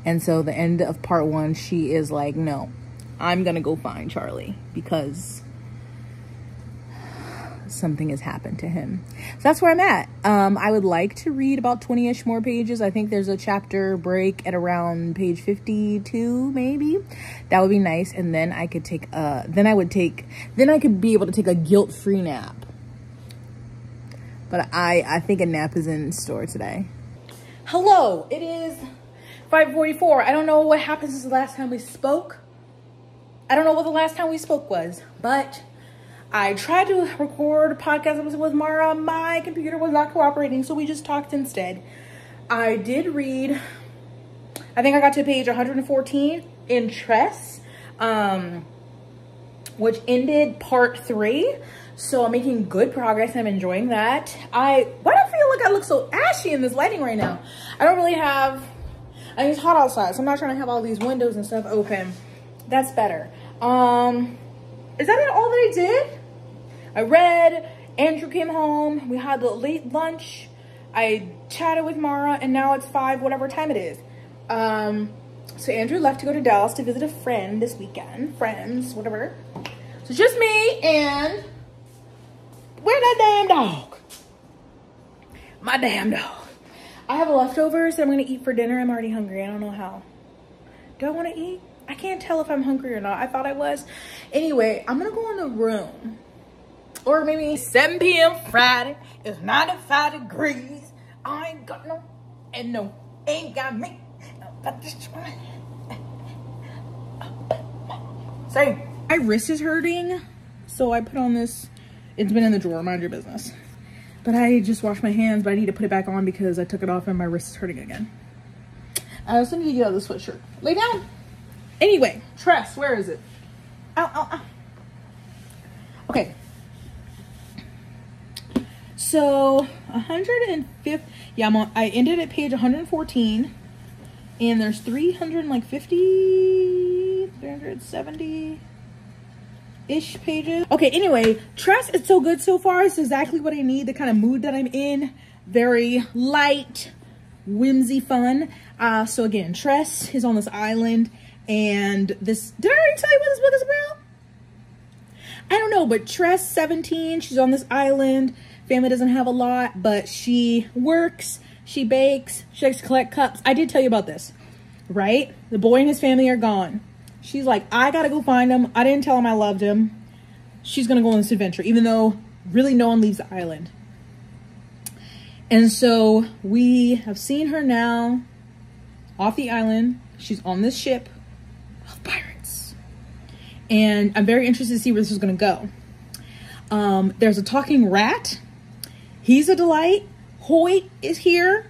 And so the end of part 1, she is like, no, I'm gonna go find Charlie, because something has happened to him. So that's where I'm at. I would like to read about 20-ish more pages. I think there's a chapter break at around page 52, maybe. That would be nice. And then I could take then I could be able to take a guilt-free nap. But I think a nap is in store today. Hello, it is 5:44. I don't know what happened since the last time we spoke. I don't know what the last time we spoke was, but I tried to record a podcast with Mara. My computer was not cooperating, so we just talked instead. I did read, I think I got to page 114 in Tress, which ended part 3. So I'm making good progress. I'm enjoying that. Why do I feel like I look so ashy in this lighting right now? I don't really have, I think it's hot outside, so I'm not trying to have all these windows and stuff open. That's better. Is that all that I did? I read, Andrew came home, we had the late lunch, I chatted with Mara, and now it's 5, whatever time it is. So Andrew left to go to Dallas to visit a friend this weekend. Friends, whatever. So it's just me and, where's that damn dog? My damn dog. I have leftovers that I'm gonna eat for dinner. I'm already hungry, I don't know how. Do I wanna eat? I can't tell if I'm hungry or not. I thought I was. Anyway, I'm gonna go in the room. Or maybe 7 p.m. Friday. It's 95 degrees. I ain't got no, and no, ain't got me. But this one. Sorry. My wrist is hurting, so I put on this. It's been in the drawer, mind your business. But I just washed my hands, but I need to put it back on because I took it off and my wrist is hurting again. I also need to get out of the sweatshirt. Lay down. Anyway, Tress, where is it? Ow, ow, ow. Okay. So 105th, yeah, I ended at page 114, and there's 370-ish pages. Okay, anyway, Tress is so good so far. It's exactly what I need, the kind of mood that I'm in. Very light, whimsy fun. So again, Tress is on this island, and this, did I already tell you what this book is about? I don't know, but Tress, 17, she's on this island. Family doesn't have a lot, but she works, she bakes, she likes to collect cups. I did tell you about this, right? The boy and his family are gone. She's like, I gotta go find him. I didn't tell him I loved him. She's gonna go on this adventure, even though really no one leaves the island. And so we have seen her now off the island. She's on this ship of pirates. And I'm very interested to see where this is gonna go. There's a talking rat. He's a delight. Hoyt is here.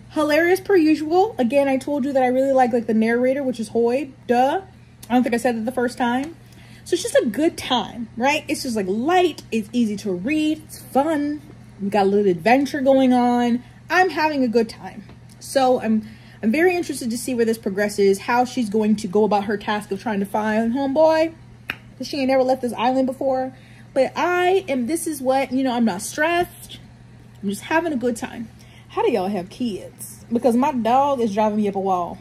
Hilarious per usual. Again, I told you that I really like the narrator, which is Hoyt. Duh. I don't think I said it the first time. So it's just a good time, right? It's just like light. It's easy to read. It's fun. We got a little adventure going on. I'm having a good time. So I'm very interested to see where this progresses, how she's going to go about her task of trying to find homeboy, because she ain't never left this island before. But this is what, you know, I'm not stressed. I'm just having a good time. How do y'all have kids? Because my dog is driving me up a wall.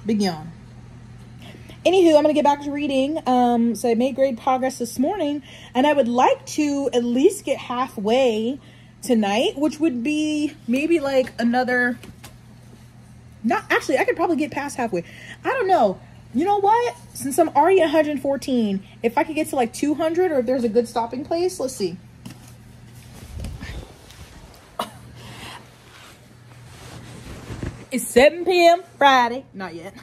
Big yawn. Anywho, I'm going to get back to reading. So I made great progress this morning. And I would like to at least get halfway tonight, which would be maybe like another... Actually, I could probably get past halfway. I don't know. You know what? Since I'm already at 114, if I could get to like 200 or if there's a good stopping place, let's see. It's 7 p.m. Friday. Not yet.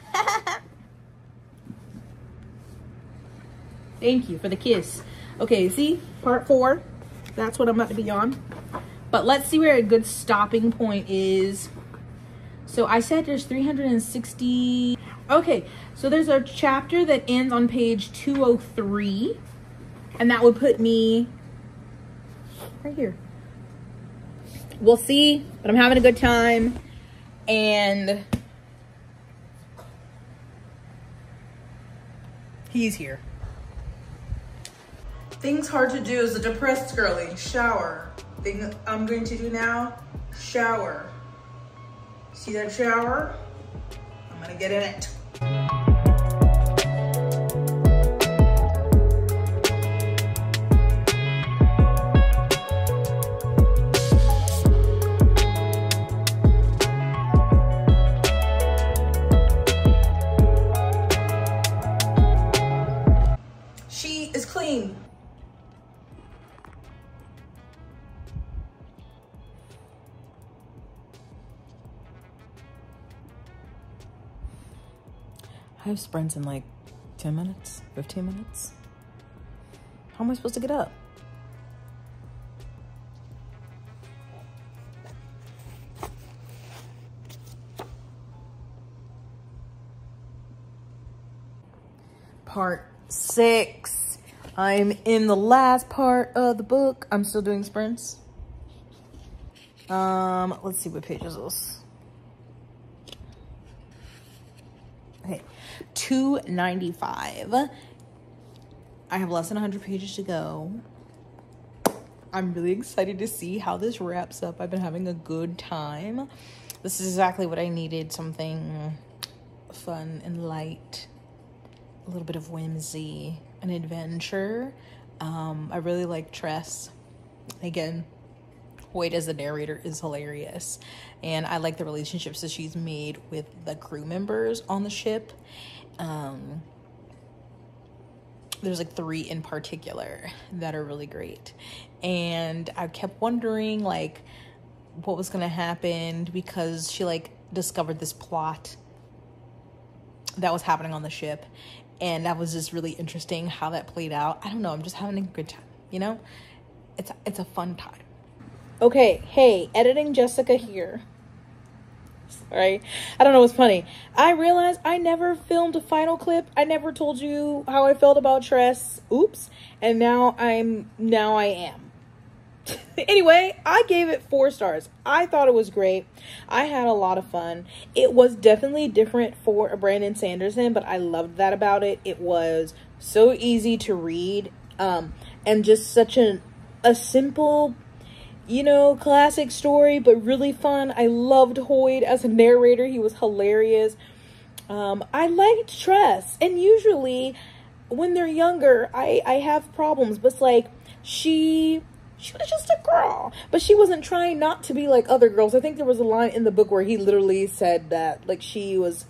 Thank you for the kiss. Okay, see? Part 4. That's what I'm about to be on. But let's see where a good stopping point is. So I said there's 360. Okay, so there's a chapter that ends on page 203. And that would put me right here. We'll see, but I'm having a good time. And he's here. Things hard to do as a depressed girly. Shower. Thing I'm going to do now, shower. See that shower? I'm gonna get in it. She is clean. I have sprints in like 10 minutes, 15 minutes. How am I supposed to get up? Part 6. I'm in the last part of the book. I'm still doing sprints. Let's see what page is this. Okay, 295. I have less than 100 pages to go. I'm really excited to see how this wraps up. I've been having a good time. This is exactly what I needed. Something fun and light. A little bit of whimsy, an adventure. I really like Tress. Again, Hoyt as the narrator is hilarious, and I like the relationships that she's made with the crew members on the ship. There's like 3 in particular that are really great, and I kept wondering like what was gonna happen because she like discovered this plot that was happening on the ship, and that was just really interesting how that played out. I don't know, I'm just having a good time, you know? It's a fun time. Okay, hey, editing Jessica here. Sorry, I don't know what's funny. I realized I never filmed a final clip. I never told you how I felt about Tress. Oops. And now I am. Anyway, I gave it 4 stars. I thought it was great. I had a lot of fun. It was definitely different for a Brandon Sanderson, but I loved that about it. It was so easy to read, and just such a simple, you know, classic story, but really fun. I loved Hoyt as a narrator. He was hilarious. I liked Tress, and usually when they're younger, I have problems, but it's like she was just a girl, but she wasn't trying not to be like other girls. I think there was a line in the book where he literally said that like she was,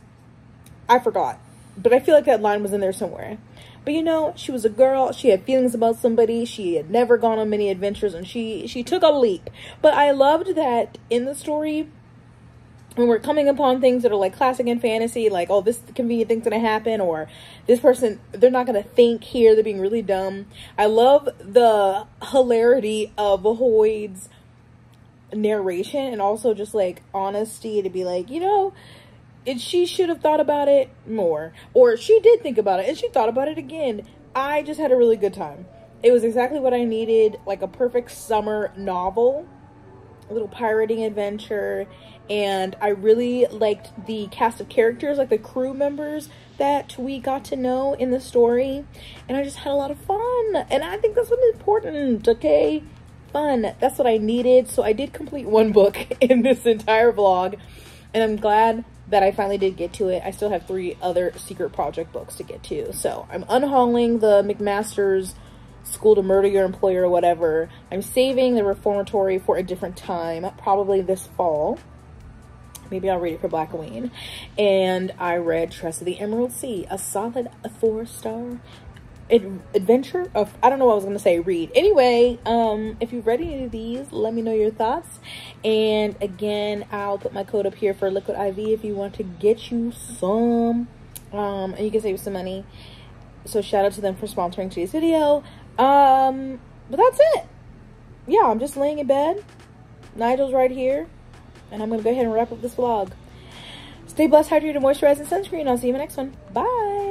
I forgot, but I feel like that line was in there somewhere. But you know, she was a girl, she had feelings about somebody, she had never gone on many adventures, and she took a leap. But I loved that in the story, when we're coming upon things that are like classic in fantasy, like, oh, this convenient thing's gonna happen, or this person, they're not gonna think here, they're being really dumb. I love the hilarity of Hoyd's narration, and also just like honesty to be like, you know, she should have thought about it more, or she did think about it and she thought about it again. I just had a really good time. It was exactly what I needed, like a perfect summer novel. little pirating adventure, and I really liked the cast of characters, like the crew members that we got to know in the story, and I just had a lot of fun, and I think that's what's important, okay? Fun. That's what I needed. So I did complete one book in this entire vlog, and I'm glad that I finally did get to it. I still have 3 other secret project books to get to, so I'm unhauling the McMaster's School to Murder Your Employer or whatever. I'm saving the Reformatory for a different time, probably this fall. Maybe I'll read it for Blackween. And I read Trust of the Emerald Sea, a solid 4-star adventure of, I don't know what I was gonna say, read. Anyway, if you've read any of these, let me know your thoughts. And again, I'll put my code up here for Liquid IV if you want to get you some, and you can save some money. So shout out to them for sponsoring today's video. But that's it. Yeah, I'm just laying in bed. Nigel's right here, and I'm gonna go ahead and wrap up this vlog. Stay blessed, hydrated, moisturized, and sunscreen. I'll see you in the next one. Bye.